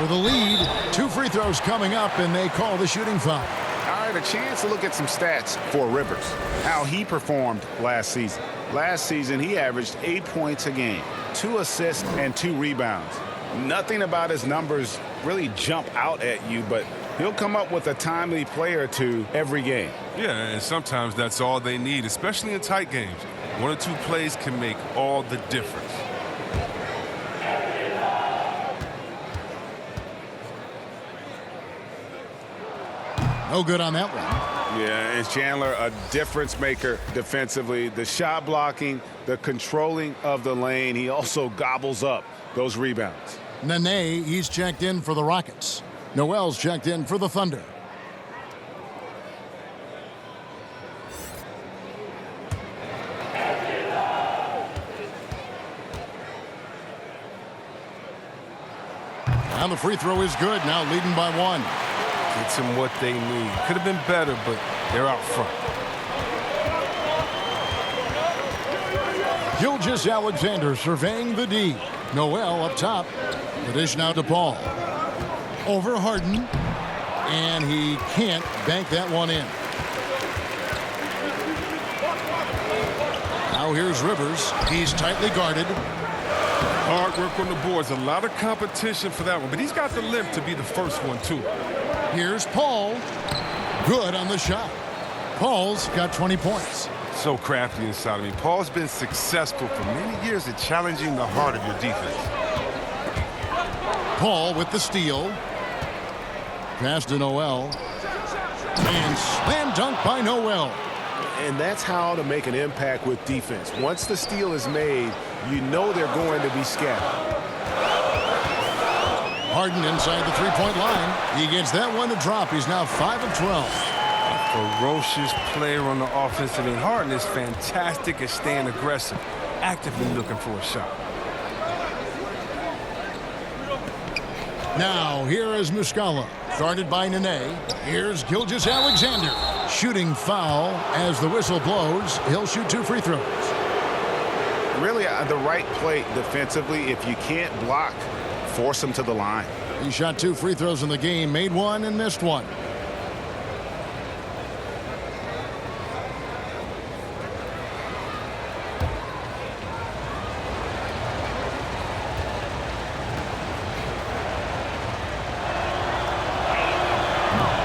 Speaker 1: For the lead, 2 free throws coming up, and they call the shooting foul.
Speaker 4: All right, a chance to look at some stats for Rivers, how he performed last season. Last season, he averaged 8 points a game, 2 assists, and 2 rebounds. Nothing about his numbers really jump out at you, but he'll come up with a timely play or 2 every game.
Speaker 3: Yeah, and sometimes that's all they need, especially in tight games. 1 or 2 plays can make all the difference.
Speaker 1: No good on that one.
Speaker 4: Yeah, and Chandler, a difference maker defensively. The shot blocking, the controlling of the lane. He also gobbles up those rebounds.
Speaker 1: Nene, he's checked in for the Rockets. Noel's checked in for the Thunder. And the free throw is good, now leading by 1.
Speaker 3: Gets them what they need. Could have been better, but they're out front.
Speaker 1: Gilgeous-Alexander surveying the D. Noel up top. The dish now to Paul. Over Harden. And he can't bank that one in. Now here's Rivers. He's tightly guarded.
Speaker 3: Hard work on the boards. A lot of competition for that one, but he's got the lift to be the first one, too.
Speaker 1: Here's Paul. Good on the shot. Paul's got 20 points.
Speaker 3: So crafty inside of me. Paul's been successful for many years at challenging the heart of your defense.
Speaker 1: Paul with the steal. Pass to Noel. And slam dunk by Noel.
Speaker 4: And that's how to make an impact with defense. Once the steal is made, you know they're going to be scattered.
Speaker 1: Harden inside the 3-point line. He gets that one to drop. He's now 5 of 12.
Speaker 3: A ferocious player on the offensive end. Harden is fantastic at staying aggressive, actively looking for a shot.
Speaker 1: Now here is Muscala, guarded by Nene. Here's Gilgeous-Alexander. Shooting foul as the whistle blows. He'll shoot 2 free throws.
Speaker 4: Really, the right play defensively. If you can't block, force them to the line.
Speaker 1: He shot 2 free throws in the game, made one and missed one.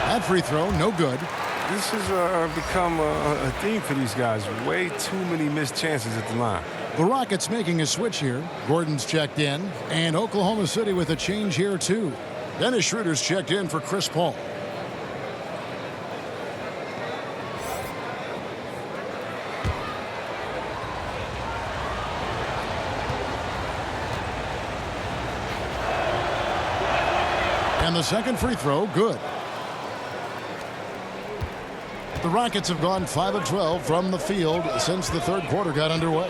Speaker 1: That free throw, no good.
Speaker 3: This has become a theme for these guys. Way too many missed chances at the line.
Speaker 1: The Rockets making a switch here. Gordon's checked in, and Oklahoma City with a change here too. Dennis Schroeder's checked in for Chris Paul. And the second free throw, good. The Rockets have gone 5 of 12 from the field since the third quarter got underway.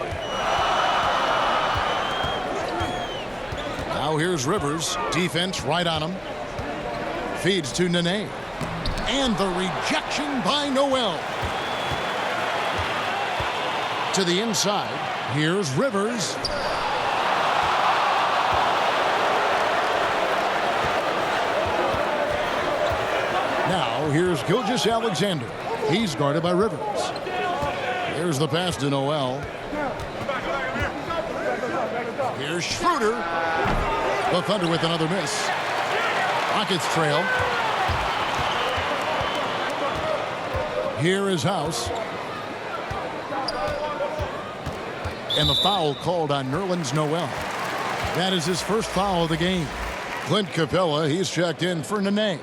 Speaker 1: Now here's Rivers. Defense right on him. Feeds to Nene. And the rejection by Noel. To the inside. Here's Rivers. Now here's Gilgeous-Alexander. He's guarded by Rivers. There's the pass to Noel. Here's Schroeder. The Thunder with another miss. Rockets trail. Here is House. And the foul called on Nerlens Noel. That is his first foul of the game. Clint Capella, he's checked in for Nene.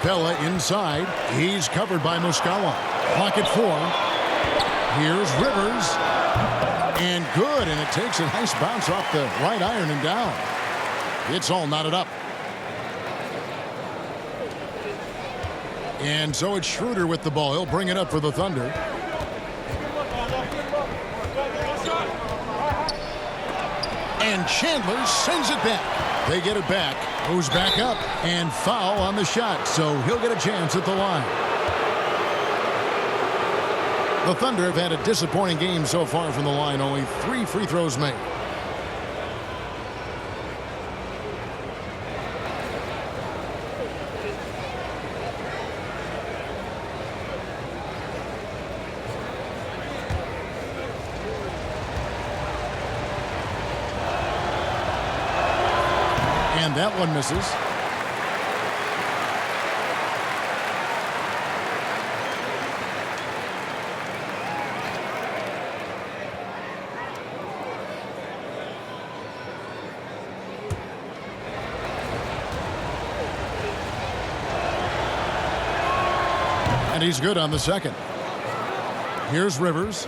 Speaker 1: Capella inside. He's covered by Muscala. Clock at 4. Here's Rivers. And good. And it takes a nice bounce off the right iron and down. It's all knotted up. And so it's Schroeder with the ball. He'll bring it up for the Thunder. And Chandler sends it back. They get it back. Moves back up. And foul on the shot. So he'll get a chance at the line. The Thunder have had a disappointing game so far from the line. Only 3 free throws made. And that one misses. And he's good on the second. Here's Rivers.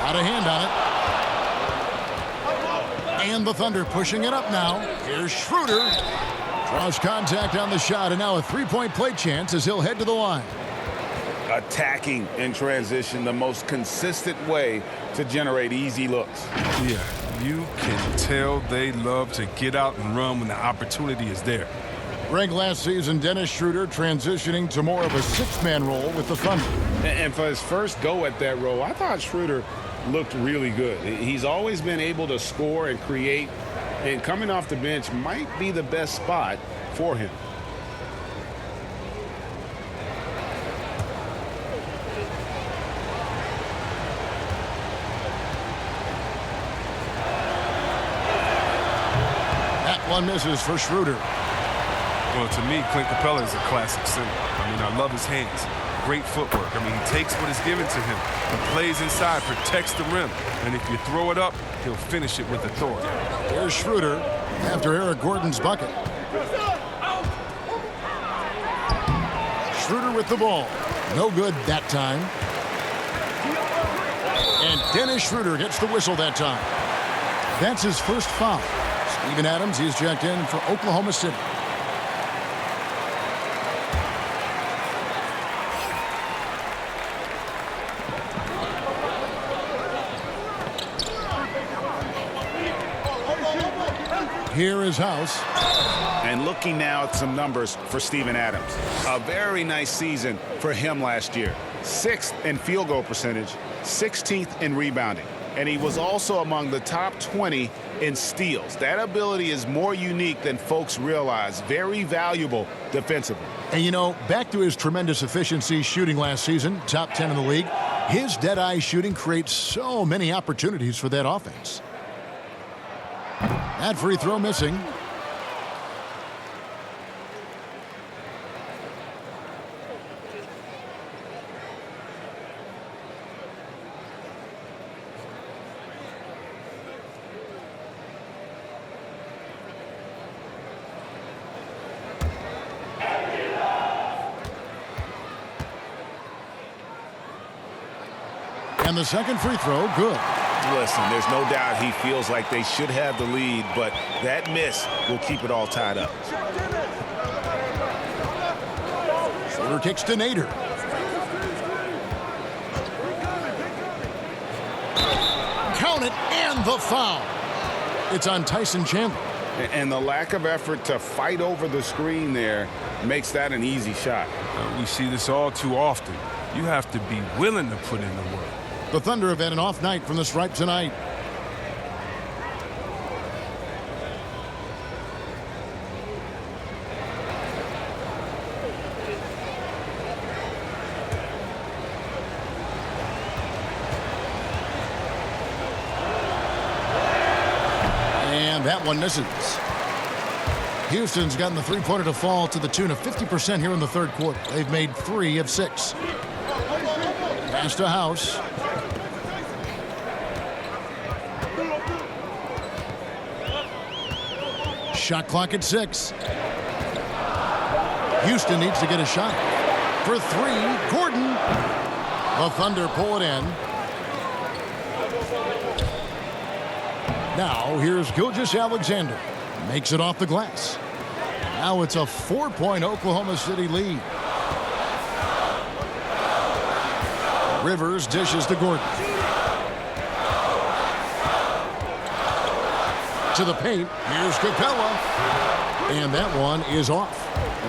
Speaker 1: Got a hand on it. And the Thunder pushing it up now. Here's Schroeder. Draws contact on the shot, and now a three-point play chance as he'll head to the line.
Speaker 4: Attacking in transition, the most consistent way to generate easy looks.
Speaker 3: Yeah, you can tell they love to get out and run when the opportunity is there.
Speaker 1: Greg, last season, Dennis Schroeder transitioning to more of a six-man role with the Thunder.
Speaker 4: And for his first go at that role, I thought Schroeder looked really good. He's always been able to score and create, and coming off the bench might be the best spot for him.
Speaker 1: That one misses for Schroeder.
Speaker 3: Well, to me, Clint Capella is a classic center. I mean, I love his hands. Great footwork. I mean, he takes what is given to him. He plays inside, protects the rim. And if you throw it up, he'll finish it with authority.
Speaker 1: Here's Schroeder after Eric Gordon's bucket. Schroeder with the ball. No good that time. And Dennis Schroeder gets the whistle that time. That's his first foul. Steven Adams, he's checked in for Oklahoma City. Here is House.
Speaker 4: And looking now at some numbers for Steven Adams. A very nice season for him last year. 6th in field goal percentage, 16th in rebounding. And he was also among the top 20 in steals. That ability is more unique than folks realize. Very valuable defensively.
Speaker 1: And, you know, back to his tremendous efficiency shooting last season, top 10 in the league, his dead-eye shooting creates so many opportunities for that offense. That free throw missing. And the second free throw, good.
Speaker 4: Listen, there's no doubt he feels like they should have the lead, but that miss will keep it all tied up.
Speaker 1: Schroeder kicks to Nader. Count it, and the foul. It's on Tyson Chandler.
Speaker 4: And the lack of effort to fight over the screen there makes that an easy shot.
Speaker 3: We see this all too often. You have to be willing to put in the work.
Speaker 1: The Thunder have had an off night from the stripe tonight. And that one misses. Houston's gotten the three-pointer to fall to the tune of 50% here in the third quarter. They've made 3 of 6. Pass to House. Shot clock at 6. Houston needs to get a shot. For 3, Gordon. The Thunder pull it in. Now here's Gilgeous-Alexander. Makes it off the glass. Now it's a 4-point Oklahoma City lead. Rivers dishes to Gordon. To the paint. Here's Capella. And that one is off.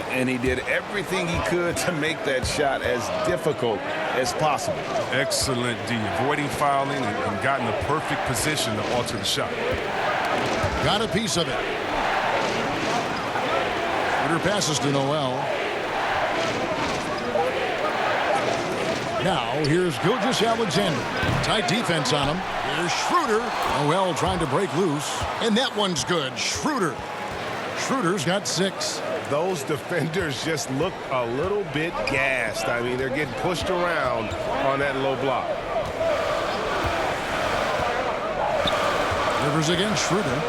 Speaker 4: And he did everything he could to make that shot as difficult as possible.
Speaker 3: Excellent D. Avoiding fouling and got in the perfect position to alter the shot.
Speaker 1: Got a piece of it. Schroeder passes to Noel. Now here's Gilgeous-Alexander. Tight defense on him. Here's Schroeder. Noel trying to break loose. And that one's good. Schroeder's got 6.
Speaker 4: Those defenders just look a little bit gassed. I mean, they're getting pushed around on that low block.
Speaker 1: Rivers against Schroeder.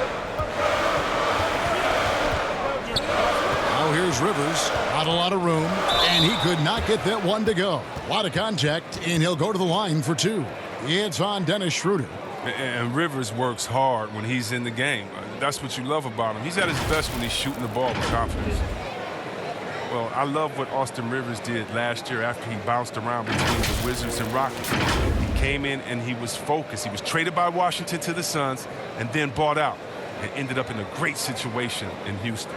Speaker 1: Now here's Rivers. Not a lot of room. And he could not get that one to go. A lot of contact, and he'll go to the line for 2. It's on Dennis Schroeder.
Speaker 3: And Rivers works hard when he's in the game. That's what you love about him. He's at his best when he's shooting the ball with confidence. Well, I love what Austin Rivers did last year after he bounced around between the Wizards and Rockets. He came in and he was focused. He was traded by Washington to the Suns and then bought out and ended up in a great situation in Houston.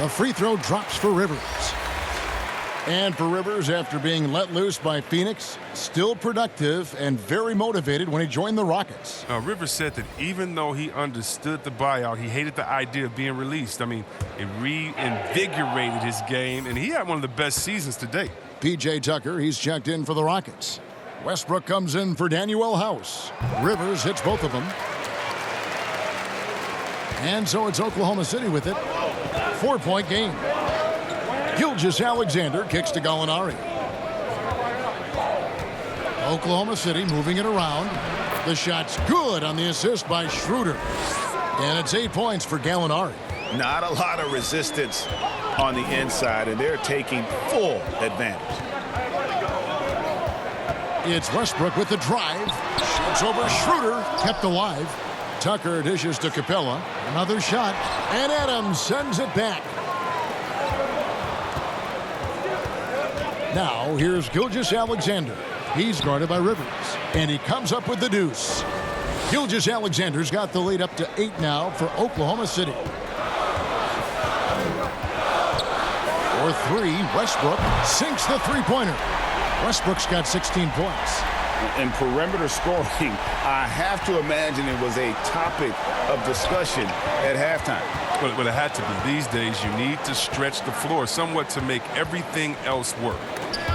Speaker 1: The free throw drops for Rivers. And for Rivers, after being let loose by Phoenix, still productive and very motivated when he joined the Rockets.
Speaker 3: Rivers said that even though he understood the buyout, he hated the idea of being released. I mean, it reinvigorated his game, and he had one of the best seasons to date.
Speaker 1: P.J. Tucker, he's checked in for the Rockets. Westbrook comes in for Daniel House. Rivers hits both of them. And so it's Oklahoma City with it. 4-point game. Gilgeous-Alexander kicks to Gallinari. Oklahoma City moving it around. The shot's good on the assist by Schroeder. And it's 8 points for Gallinari.
Speaker 4: Not a lot of resistance on the inside, and they're taking full advantage.
Speaker 1: It's Westbrook with the drive. Shoots over Schroeder, kept alive. Tucker dishes to Capella. Another shot. And Adams sends it back. Now, here's Gilgeous-Alexander. He's guarded by Rivers. And he comes up with the deuce. Gilgeous-Alexander's got the lead up to 8 now for Oklahoma City. For 3, Westbrook sinks the three-pointer. Westbrook's got 16 points.
Speaker 4: And perimeter scoring, I have to imagine it was a topic of discussion at halftime.
Speaker 3: But it had to be. These days, you need to stretch the floor somewhat to make everything else work.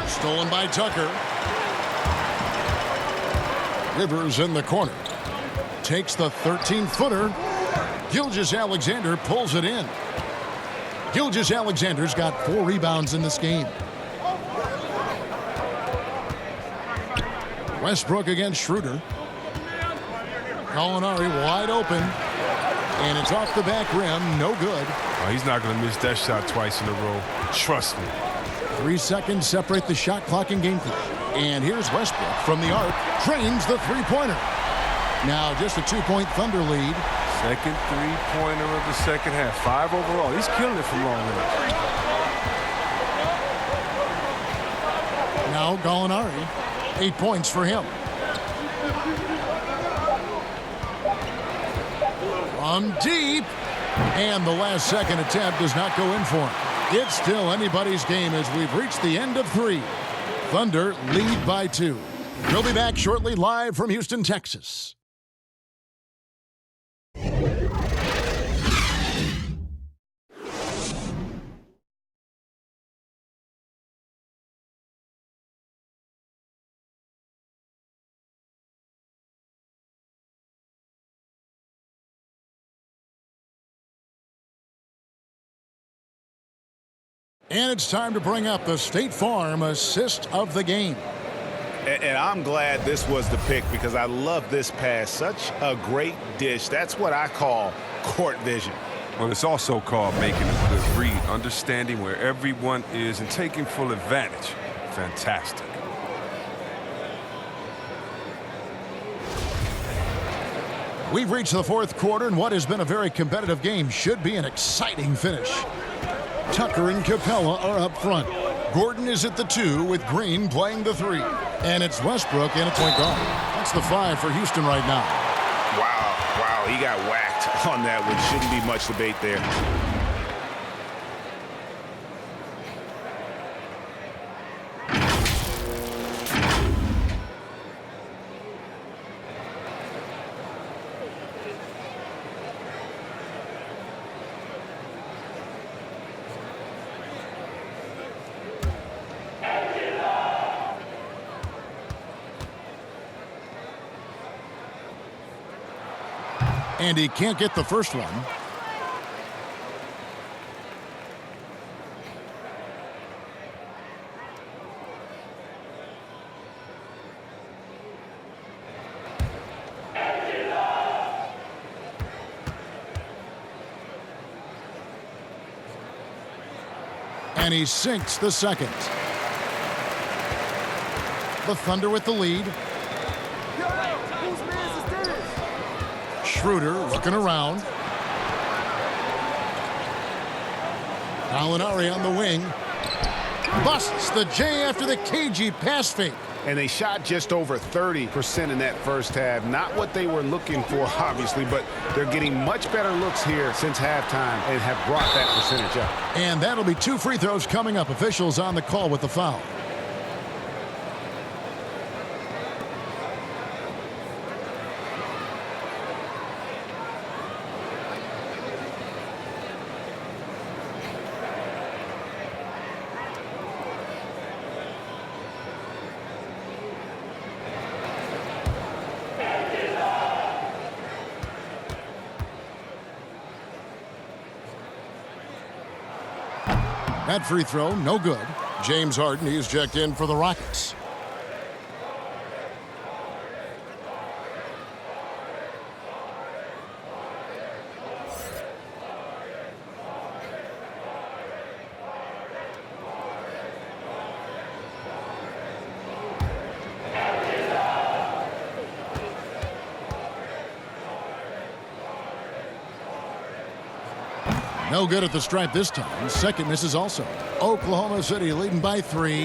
Speaker 1: Stolen by Tucker. Rivers in the corner. Takes the 13-footer. Gilgeous-Alexander pulls it in. Gilgeous-Alexander's got 4 rebounds in this game. Westbrook against Schroeder. Gallinari wide open. And it's off the back rim. No good.
Speaker 3: Oh, he's not going to miss that shot twice in a row. Trust me. 3
Speaker 1: seconds separate the shot clock and game clock. And here's Westbrook from the arc. Trains the three-pointer. Now just a 2-point Thunder lead.
Speaker 3: Second three-pointer of the second half. 5 overall. He's killing it from long range.
Speaker 1: Now Gallinari. 8 points for him. From deep. And the last second attempt does not go in for him. It's still anybody's game as we've reached the end of 3. Thunder lead by 2. We'll be back shortly live from Houston, Texas. And it's time to bring up the State Farm assist of the game.
Speaker 4: And I'm glad this was the pick because I love this pass. Such a great dish. That's what I call court vision.
Speaker 3: Well, it's also called making a good read, understanding where everyone is and taking full advantage. Fantastic.
Speaker 1: We've reached the 4th quarter, and what has been a very competitive game should be an exciting finish. Tucker and Capella are up front. Gordon is at the 2 with Green playing the 3. And it's Westbrook in a point guard. That's the 5 for Houston right now.
Speaker 4: Wow, he got whacked on that one. Shouldn't be much debate there.
Speaker 1: And he can't get the first one. And he sinks the second. The Thunder with the lead. Schroeder looking around. Gallinari on the wing. Busts the J after the cagey pass fake.
Speaker 4: And they shot just over 30% in that first half. Not what they were looking for, obviously, but they're getting much better looks here since halftime and have brought that percentage up.
Speaker 1: And that'll be 2 free throws coming up. Officials on the call with the foul. That free throw, no good. James Harden, he's checked in for the Rockets. No good at the stripe this time. Second misses also. Oklahoma City leading by 3.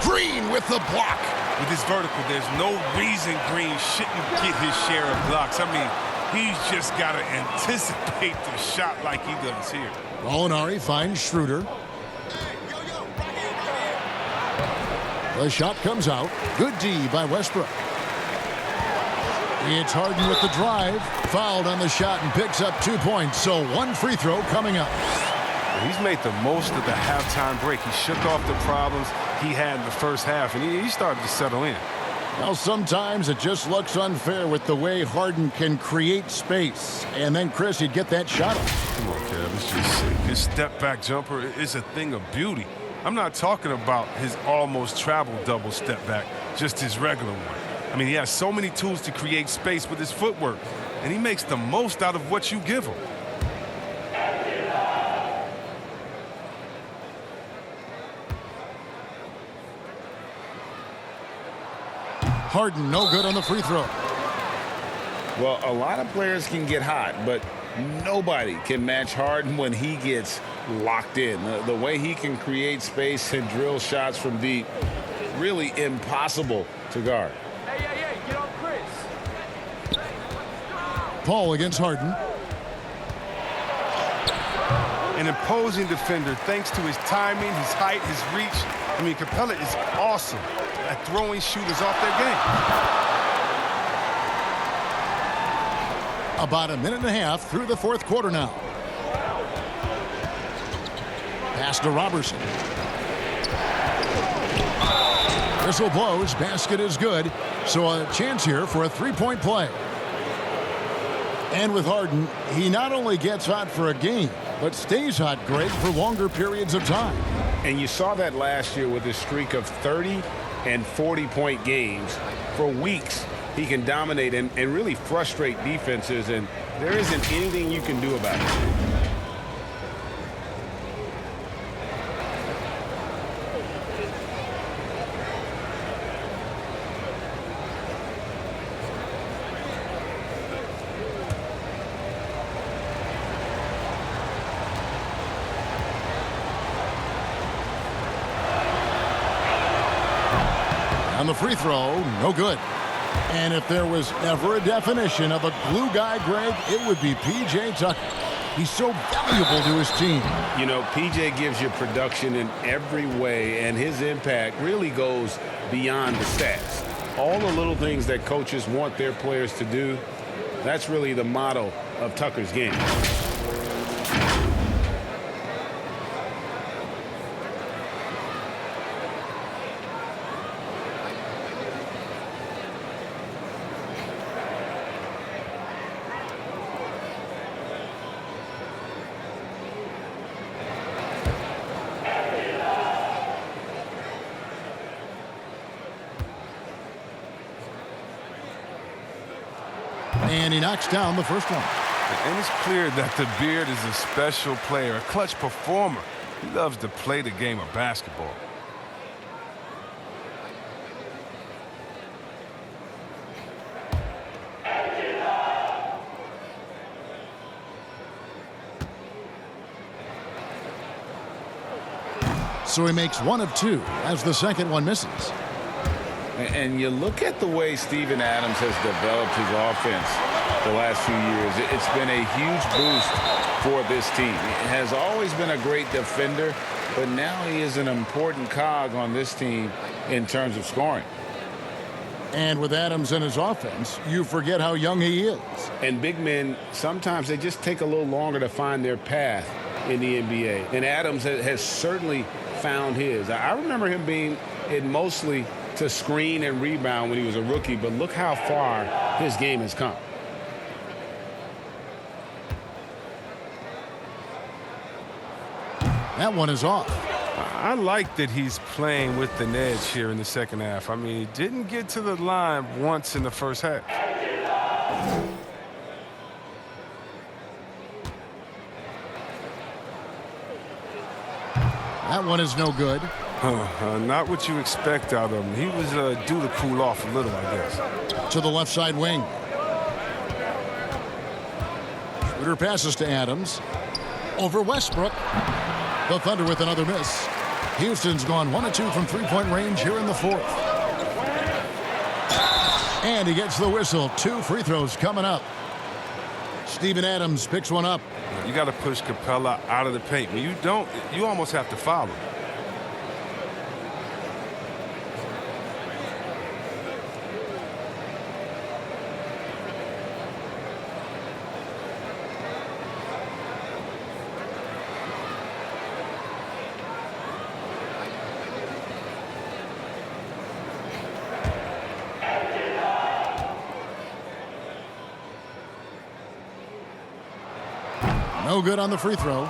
Speaker 1: Green with the block.
Speaker 3: With his vertical, there's no reason Green shouldn't get his share of blocks. I mean, he's just got to anticipate the shot like he does here.
Speaker 1: Molinari finds Schroeder. The shot comes out. Good D by Westbrook. It's Harden with the drive. Fouled on the shot and picks up 2 points. So 1 free throw coming up.
Speaker 3: He's made the most of the halftime break. He shook off the problems he had in the first half, and he started to settle in.
Speaker 1: Well, sometimes it just looks unfair with the way Harden can create space. And then, Chris, he'd get that shot off.
Speaker 3: Come on, Kev. It's just sick. His step-back jumper is a thing of beauty. I'm not talking about his almost travel double step back, just his regular one. I mean, he has so many tools to create space with his footwork, and he makes the most out of what you give him.
Speaker 1: Harden, no good on the free throw.
Speaker 4: Well, a lot of players can get hot, but nobody can match Harden when he gets locked in. The way he can create space and drill shots from deep, really impossible to guard.
Speaker 11: Hey, get on Chris.
Speaker 1: Paul against Harden.
Speaker 3: An imposing defender thanks to his timing, his height, his reach. I mean, Capella is awesome at throwing shooters off their game.
Speaker 1: About a minute and a half through the fourth quarter now. Pass to Robertson. Whistle blows. Basket is good. So a chance here for a three-point play. And with Harden, he not only gets hot for a game, but stays hot, Greg, for longer periods of time.
Speaker 4: And you saw that last year with his streak of 30 and 40-point games. For weeks, he can dominate and really frustrate defenses, and there isn't anything you can do about it.
Speaker 1: On the free throw, no good. And if there was ever a definition of a glue guy, Greg, it would be P.J. Tucker. He's so valuable to his team.
Speaker 4: You know, P.J. gives you production in every way, and his impact really goes beyond the stats. All the little things that coaches want their players to do, that's really the motto of Tucker's game.
Speaker 1: And he knocks down the first one.
Speaker 3: And it's clear that the Beard is a special player, a clutch performer. He loves to play the game of basketball.
Speaker 1: So he makes one of two as the second one misses.
Speaker 4: And you look at the way Steven Adams has developed his offense the last few years. It's been a huge boost for this team. He has always been a great defender, but now he is an important cog on this team in terms of scoring.
Speaker 1: And with Adams in his offense, you forget how young he is.
Speaker 4: And big men, sometimes they just take a little longer to find their path in the NBA. And Adams has certainly found his. I remember him being in mostly to screen and rebound when he was a rookie, but look how far his game has come.
Speaker 1: That one is off.
Speaker 3: I like that he's playing with an edge here in the second half. I mean, he didn't get to the line once in the first half.
Speaker 1: That one is no good.
Speaker 3: Not what you expect out of him. He was due to cool off a little, I guess.
Speaker 1: To the left side wing. Schroeder passes to Adams. Over Westbrook. The Thunder with another miss. Houston's gone 1 of 2 from three-point range here in the fourth. And he gets the whistle. 2 free throws coming up. Steven Adams picks one up.
Speaker 3: You got to push Capella out of the paint. When you don't, you almost have to foul him.
Speaker 1: No good on the free throw.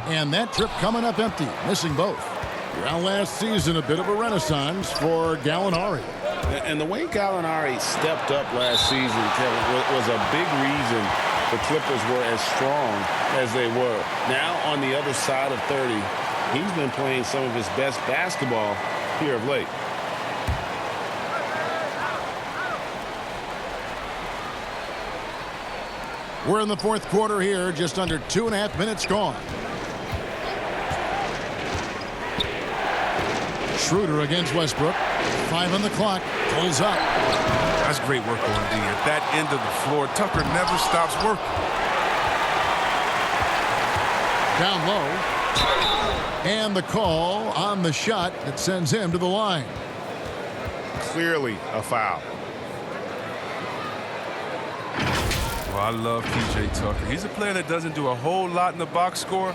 Speaker 1: And that trip coming up empty, missing both. Well, last season, a bit of a renaissance for Gallinari.
Speaker 4: And the way Gallinari stepped up last season, Kevin, was a big reason the Clippers were as strong as they were. Now, on the other side of 30, he's been playing some of his best basketball here of late.
Speaker 1: We're in the fourth quarter here, just under 2.5 minutes gone. Schroeder against Westbrook. 5 on the clock. Pulls up.
Speaker 3: That's great work on D. At that end of the floor, Tucker never stops working.
Speaker 1: Down low. And the call on the shot that sends him to the line.
Speaker 4: Clearly a foul.
Speaker 3: Well, I love P.J. Tucker. He's a player that doesn't do a whole lot in the box score,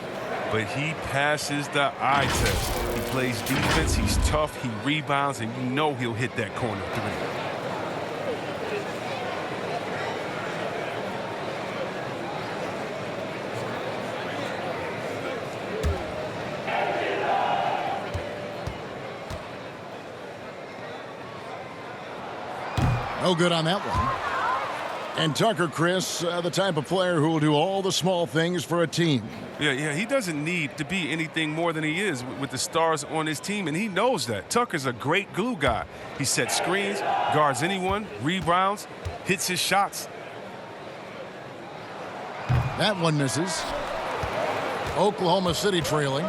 Speaker 3: but he passes the eye test. He plays defense, he's tough, he rebounds, and you know he'll hit that corner 3.
Speaker 1: No good on that one. And Tucker, Chris, the type of player who will do all the small things for a team.
Speaker 3: Yeah, he doesn't need to be anything more than he is with the stars on his team, and he knows that. Tucker's a great glue guy. He sets screens, guards anyone, rebounds, hits his shots.
Speaker 1: That one misses. Oklahoma City trailing.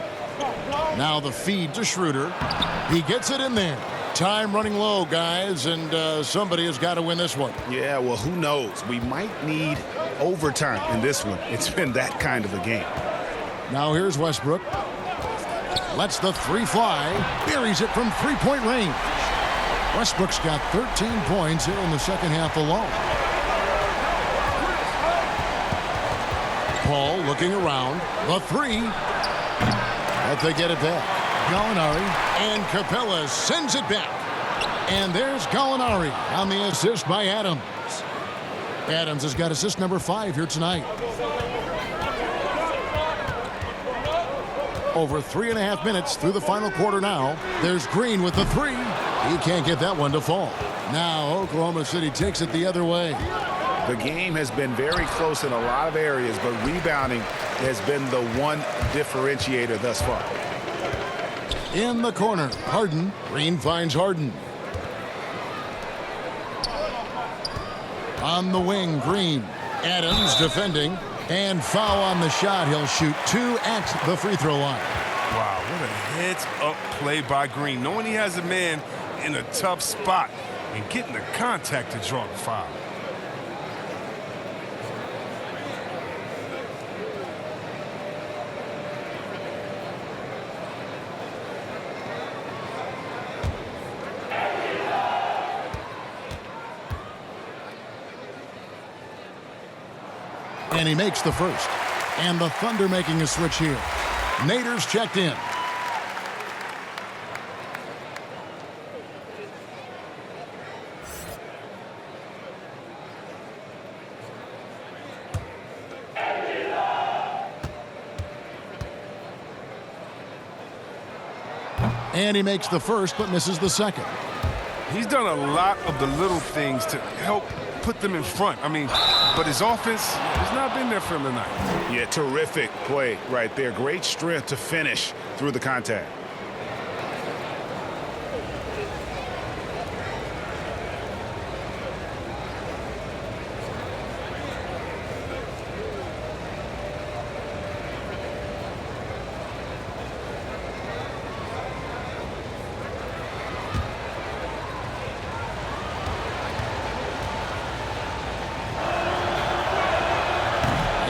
Speaker 1: Now the feed to Schroeder. He gets it in there. Time running low, guys, and somebody has got to win this one.
Speaker 4: Yeah, well, who knows? We might need overtime in this one. It's been that kind of a game.
Speaker 1: Now here's Westbrook. Lets the 3 fly. Buries it from three-point range. Westbrook's got 13 points here in the second half alone. Paul looking around. The 3. But they get it back. Gallinari, and Capella sends it back. And there's Gallinari on the assist by Adams. Adams has got assist number 5 here tonight. Over 3.5 minutes through the final quarter now. There's Green with the 3. He can't get that one to fall. Now Oklahoma City takes it the other way.
Speaker 4: The game has been very close in a lot of areas, but rebounding has been the one differentiator thus far.
Speaker 1: In the corner, Harden. Green finds Harden. On the wing, Green. Adams defending. And foul on the shot. He'll shoot 2 at the free throw line.
Speaker 3: Wow, what a heads-up play by Green. Knowing he has a man in a tough spot and getting the contact to draw the foul.
Speaker 1: And he makes the first. And the Thunder making a switch here. Nader's checked in. And he makes the first but misses the second.
Speaker 3: He's done a lot of the little things to help put them in front. I mean, but his offense has not been there for him tonight.
Speaker 4: Yeah, terrific play right there. Great strength to finish through the contact.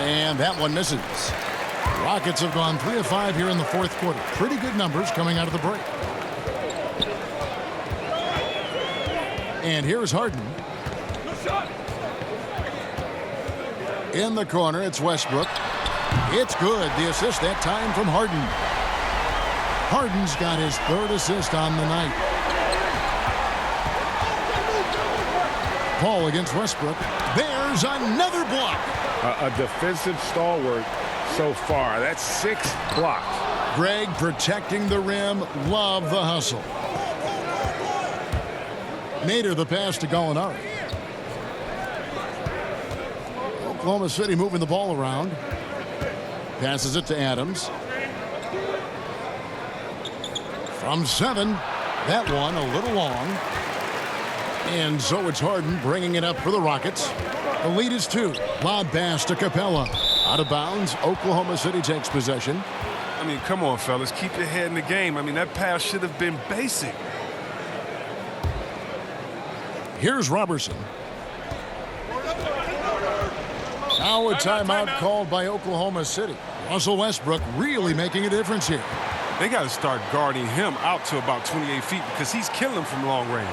Speaker 1: And that one misses. Rockets have gone 3 of 5 here in the fourth quarter. Pretty good numbers coming out of the break. And here's Harden. In the corner, it's Westbrook. It's good. The assist that time from Harden. Harden's got his 3rd assist on the night. Paul against Westbrook. There's another block.
Speaker 4: A defensive stalwart so far. That's 6 blocks.
Speaker 1: Greg protecting the rim. Love the hustle. Nader the pass to Gallinari. Oklahoma City moving the ball around. Passes it to Adams. From 7. That one a little long. And so it's Harden bringing it up for the Rockets. The lead is 2. Lob pass to Capella. Out of bounds. Oklahoma City takes possession.
Speaker 3: I mean, come on, fellas. Keep your head in the game. I mean, that pass should have been basic.
Speaker 1: Here's Robertson. Now a timeout called by Oklahoma City. Russell Westbrook really making a difference here.
Speaker 3: They got to start guarding him out to about 28 feet because he's killing them from long range.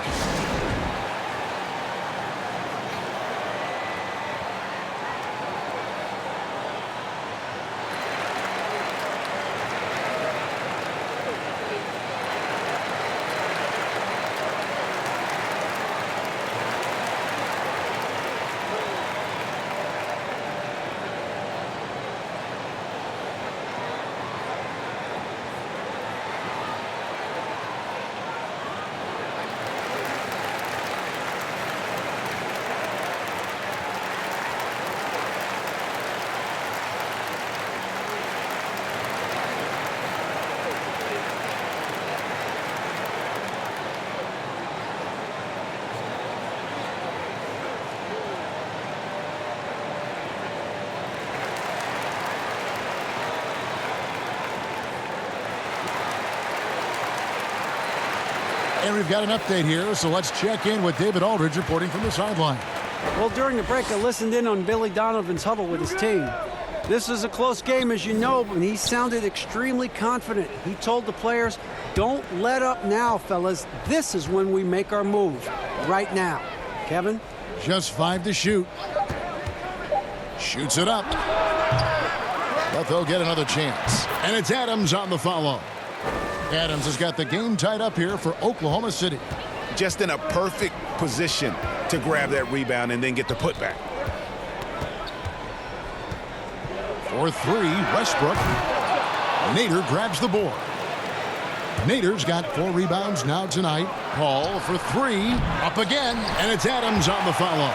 Speaker 1: And we've got an update here, so let's check in with David Aldridge reporting from the sideline.
Speaker 2: Well, during the break, I listened in on Billy Donovan's huddle with his team. This is a close game, as you know, and he sounded extremely confident. He told the players, don't let up now, fellas. This is when we make our move, right now. Kevin?
Speaker 1: Just 5 to shoot. Shoots it up. But they'll get another chance. And it's Adams on the follow. Adams has got the game tied up here for Oklahoma City.
Speaker 4: Just in a perfect position to grab that rebound and then get the putback.
Speaker 1: For 3, Westbrook. Nader grabs the board. Nader's got 4 rebounds now tonight. Paul for 3. Up again. And it's Adams on the follow.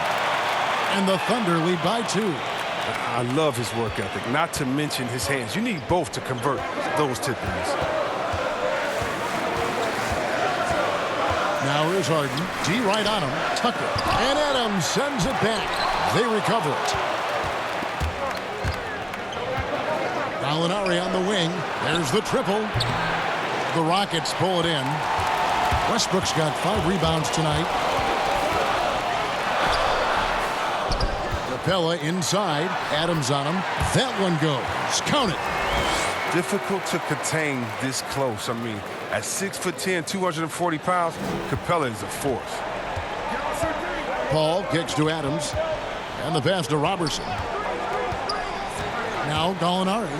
Speaker 1: And the Thunder lead by 2.
Speaker 3: I love his work ethic, not to mention his hands. You need both to convert those tip-ins.
Speaker 1: Now here's Harden. D right on him. Tucker. And Adams sends it back. They recover it. Gallinari on the wing. There's the triple. The Rockets pull it in. Westbrook's got 5 rebounds tonight. Capella inside. Adams on him. That one goes. Count it.
Speaker 3: Difficult to contain this close. I mean, at 6'10", 240 pounds, Capella is a force.
Speaker 1: Paul kicks to Adams. And the pass to Robertson. Now Gallinari.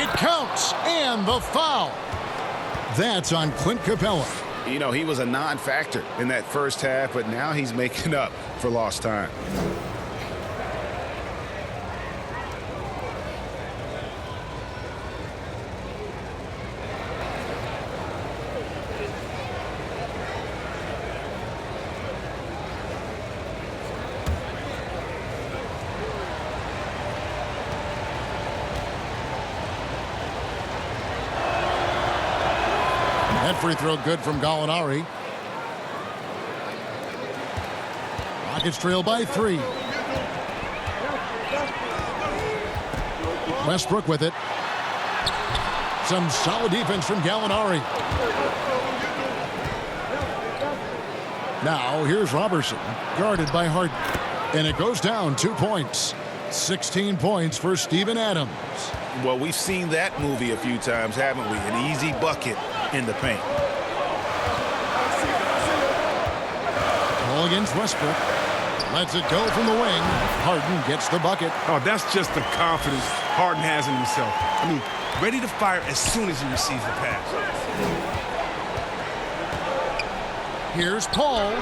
Speaker 1: It counts, and the foul. That's on Clint Capella.
Speaker 4: You know, he was a non-factor in that first half, but now he's making up for lost time.
Speaker 1: That free throw good from Gallinari. Rockets trail by 3. Westbrook with it. Some solid defense from Gallinari. Now here's Robertson, guarded by Harden. And it goes down 2 points. 16 points for Steven Adams.
Speaker 4: Well, we've seen that movie a few times, haven't we? An easy bucket in the paint.
Speaker 1: Ball against Westbrook. Lets it go from the wing. Harden gets the bucket.
Speaker 3: Oh, that's just the confidence Harden has in himself. I mean, ready to fire as soon as he receives the pass.
Speaker 1: Here's Paul,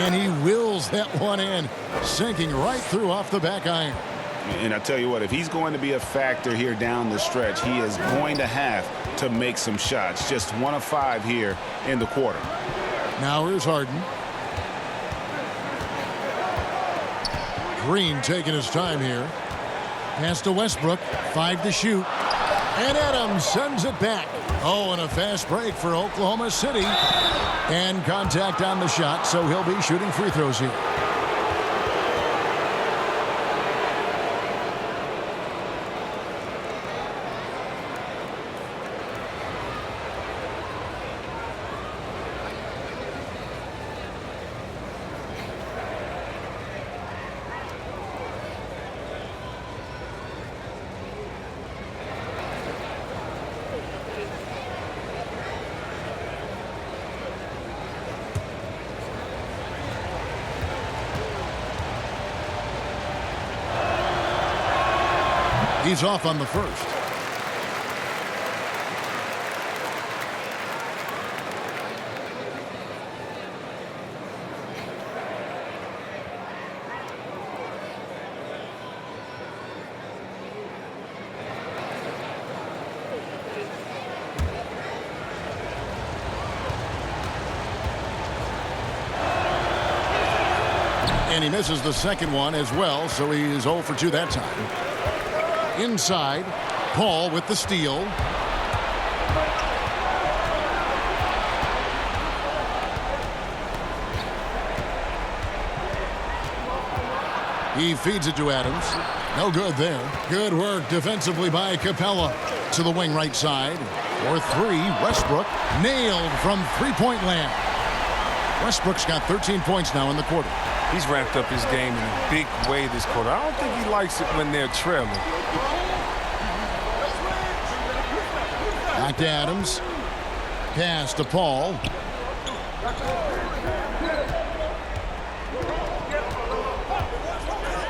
Speaker 1: and he wills that one in, sinking right through off the back iron.
Speaker 4: And I tell you what, if he's going to be a factor here down the stretch, he is going to have to make some shots. Just 1 of 5 here in the quarter.
Speaker 1: Now here's Harden. Green taking his time here. Pass to Westbrook, 5 to shoot. And Adams sends it back. Oh, and a fast break for Oklahoma City. And contact on the shot, so he'll be shooting free throws here. He's off on the first. And he misses the second one as well, so he is 0 for 2 that time. Inside, Paul with the steal. He feeds it to Adams. No good there. Good work defensively by Capella. To the wing right side. For 3, Westbrook nailed from three-point land. Westbrook's got 13 points now in the quarter.
Speaker 3: He's ramped up his game in a big way this quarter. I don't think he likes it when they're trailing.
Speaker 1: Back to Adams. Pass to Paul.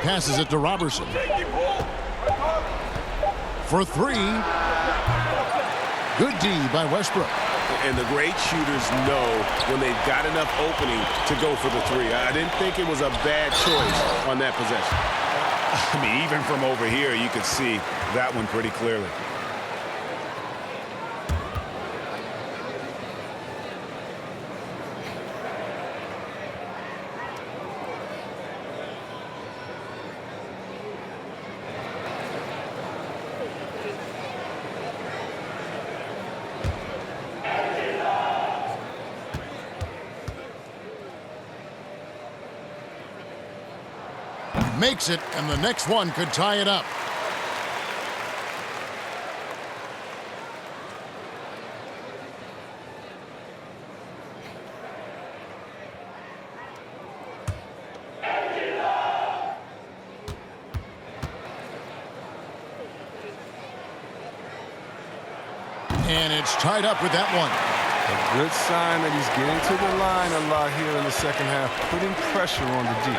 Speaker 1: Passes it to Robertson. For 3. Good D by Westbrook.
Speaker 4: And the great shooters know when they've got enough opening to go for the 3. I didn't think it was a bad choice on that possession. I mean, even from over here, you could see that one pretty clearly.
Speaker 1: Makes it, and the next one could tie it up. And it's tied up with that one.
Speaker 3: A good sign that he's getting to the line a lot here in the second half, putting pressure on the D.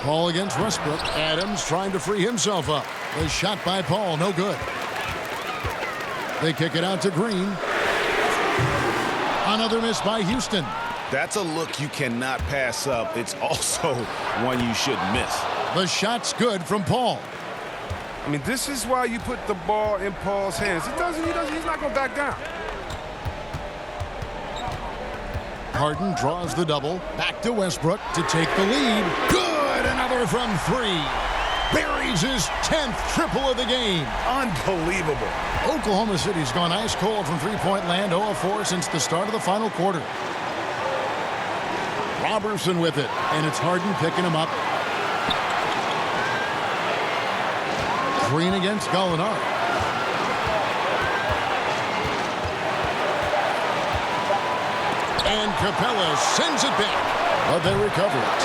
Speaker 1: Paul against Westbrook. Adams trying to free himself up. The shot by Paul, no good. They kick it out to Green. Another miss by Houston.
Speaker 4: That's a look you cannot pass up. It's also one you should miss.
Speaker 1: The shot's good from Paul.
Speaker 3: I mean, this is why you put the ball in Paul's hands. He's not going to back down.
Speaker 1: Harden draws the double. Back to Westbrook to take the lead. Good! Another from 3. buries his 10th triple of the game.
Speaker 4: Unbelievable.
Speaker 1: Oklahoma City's gone ice cold from three-point land, 0 of 4 since the start of the final quarter. Robertson with it, and it's Harden picking him up. Green against Gallinari. And Capella sends it back, but they recover it.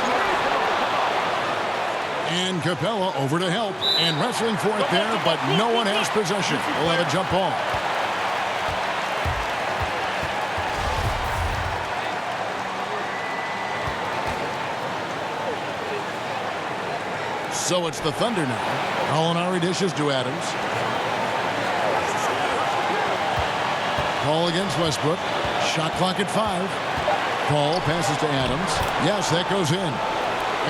Speaker 1: And Capella over to help, and wrestling for it there, but no one has possession. We'll have a jump ball. So it's the Thunder now. Gallinari dishes to Adams. Call against Westbrook. Shot clock at 5. Paul passes to Adams. Yes, that goes in.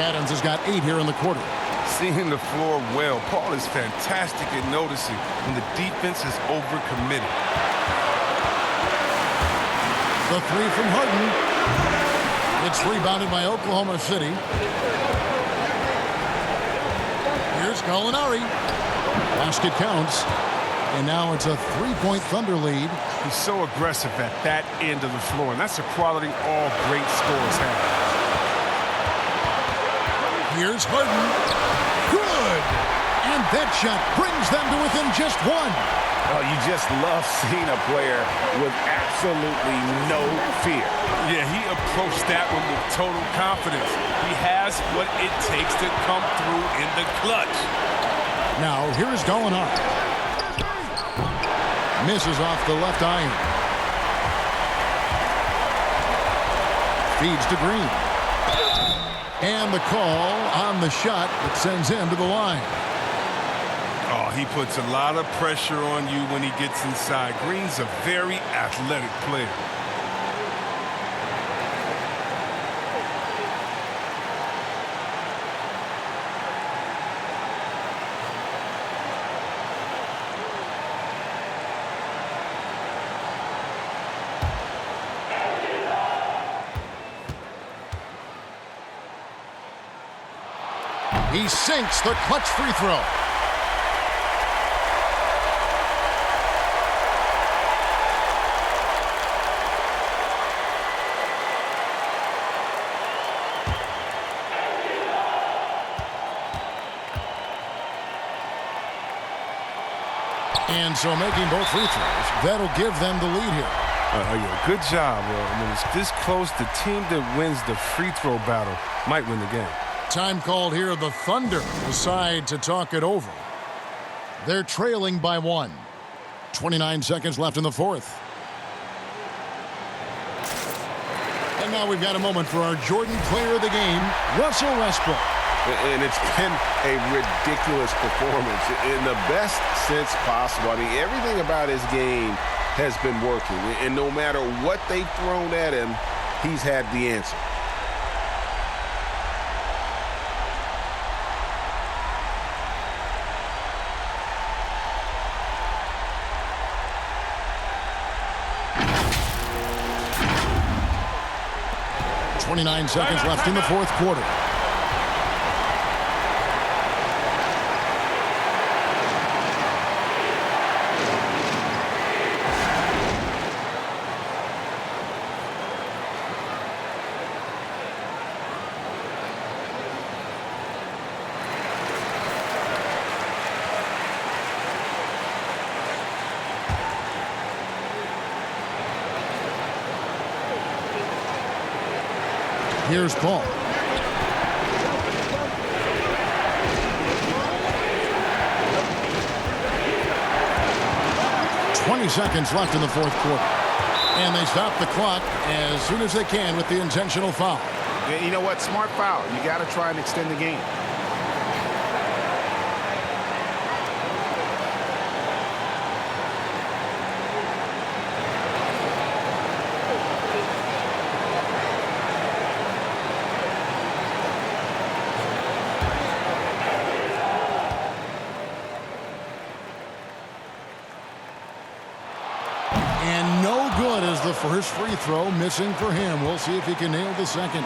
Speaker 1: Adams has got 8 here in the quarter.
Speaker 3: Seeing the floor well. Paul is fantastic at noticing when the defense is overcommitted.
Speaker 1: The three from Harden. It's rebounded by Oklahoma City. Here's Gallinari. Basket counts. And now it's a 3-point Thunder lead.
Speaker 3: He's so aggressive at that end of the floor, and that's a quality all great scorers have.
Speaker 1: Here's Harden. Good! And that shot brings them to within just 1.
Speaker 4: Oh, you just love seeing a player with absolutely no fear.
Speaker 3: Yeah, he approached that one with total confidence. He has what it takes to come through in the clutch.
Speaker 1: Now, here is Gallinari. Misses off the left iron. Feeds to Green. And the call on the shot that sends him to the line.
Speaker 3: Oh, he puts a lot of pressure on you when he gets inside. Green's a very athletic player.
Speaker 1: He sinks the clutch free throw. And so making both free throws, that'll give them the lead here.
Speaker 3: Yeah, good job. When it's this close, the team that wins the free throw battle might win the game.
Speaker 1: Time called here. The Thunder decide to talk it over. They're trailing by 1. 29 seconds left in the fourth. And now we've got a moment for our Jordan player of the game, Russell Westbrook.
Speaker 4: And it's been a ridiculous performance in the best sense possible. I mean, everything about his game has been working. And no matter what they've thrown at him, he's had the answer.
Speaker 1: .29 seconds left in the fourth quarter. Here's Paul. .20 seconds left in the fourth quarter. And they stop the clock as soon as they can with the intentional foul.
Speaker 4: Yeah, you know what? Smart foul. You got to try and extend the game.
Speaker 1: The first free throw missing for him. We'll see if he can nail the second.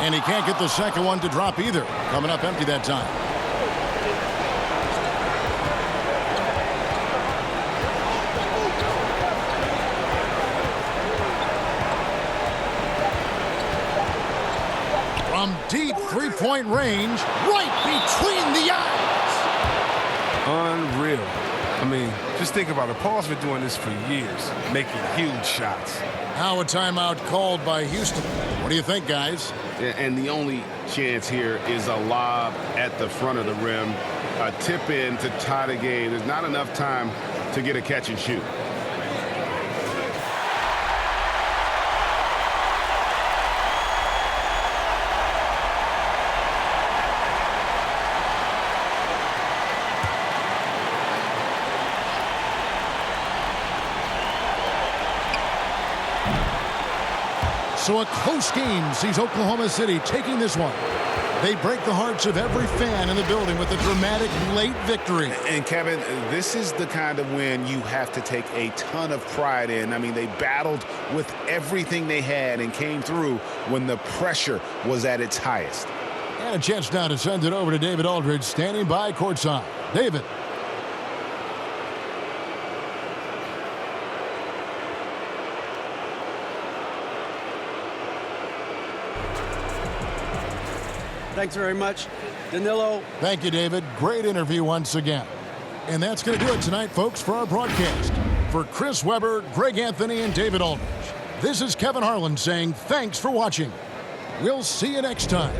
Speaker 1: And he can't get the second one to drop either. Coming up empty that time. From deep three-point range, right between the eyes.
Speaker 3: Unreal. I mean, just think about it. Paul's been doing this for years, making huge shots.
Speaker 1: Now a timeout called by Houston. What do you think, guys?
Speaker 4: And the only chance here is a lob at the front of the rim, a tip in to tie the game. There's not enough time to get a catch and shoot.
Speaker 1: So a close game sees Oklahoma City taking this one. They break the hearts of every fan in the building with a dramatic late victory.
Speaker 4: And Kevin, this is the kind of win you have to take a ton of pride in. I mean, they battled with everything they had and came through when the pressure was at its highest.
Speaker 1: And a chance now to send it over to David Aldridge, standing by courtside. David.
Speaker 2: Thanks very much, Danilo.
Speaker 1: Thank you, David. Great interview once again. And that's going to do it tonight, folks, for our broadcast. For Chris Webber, Greg Anthony, and David Aldridge, this is Kevin Harlan saying thanks for watching. We'll see you next time.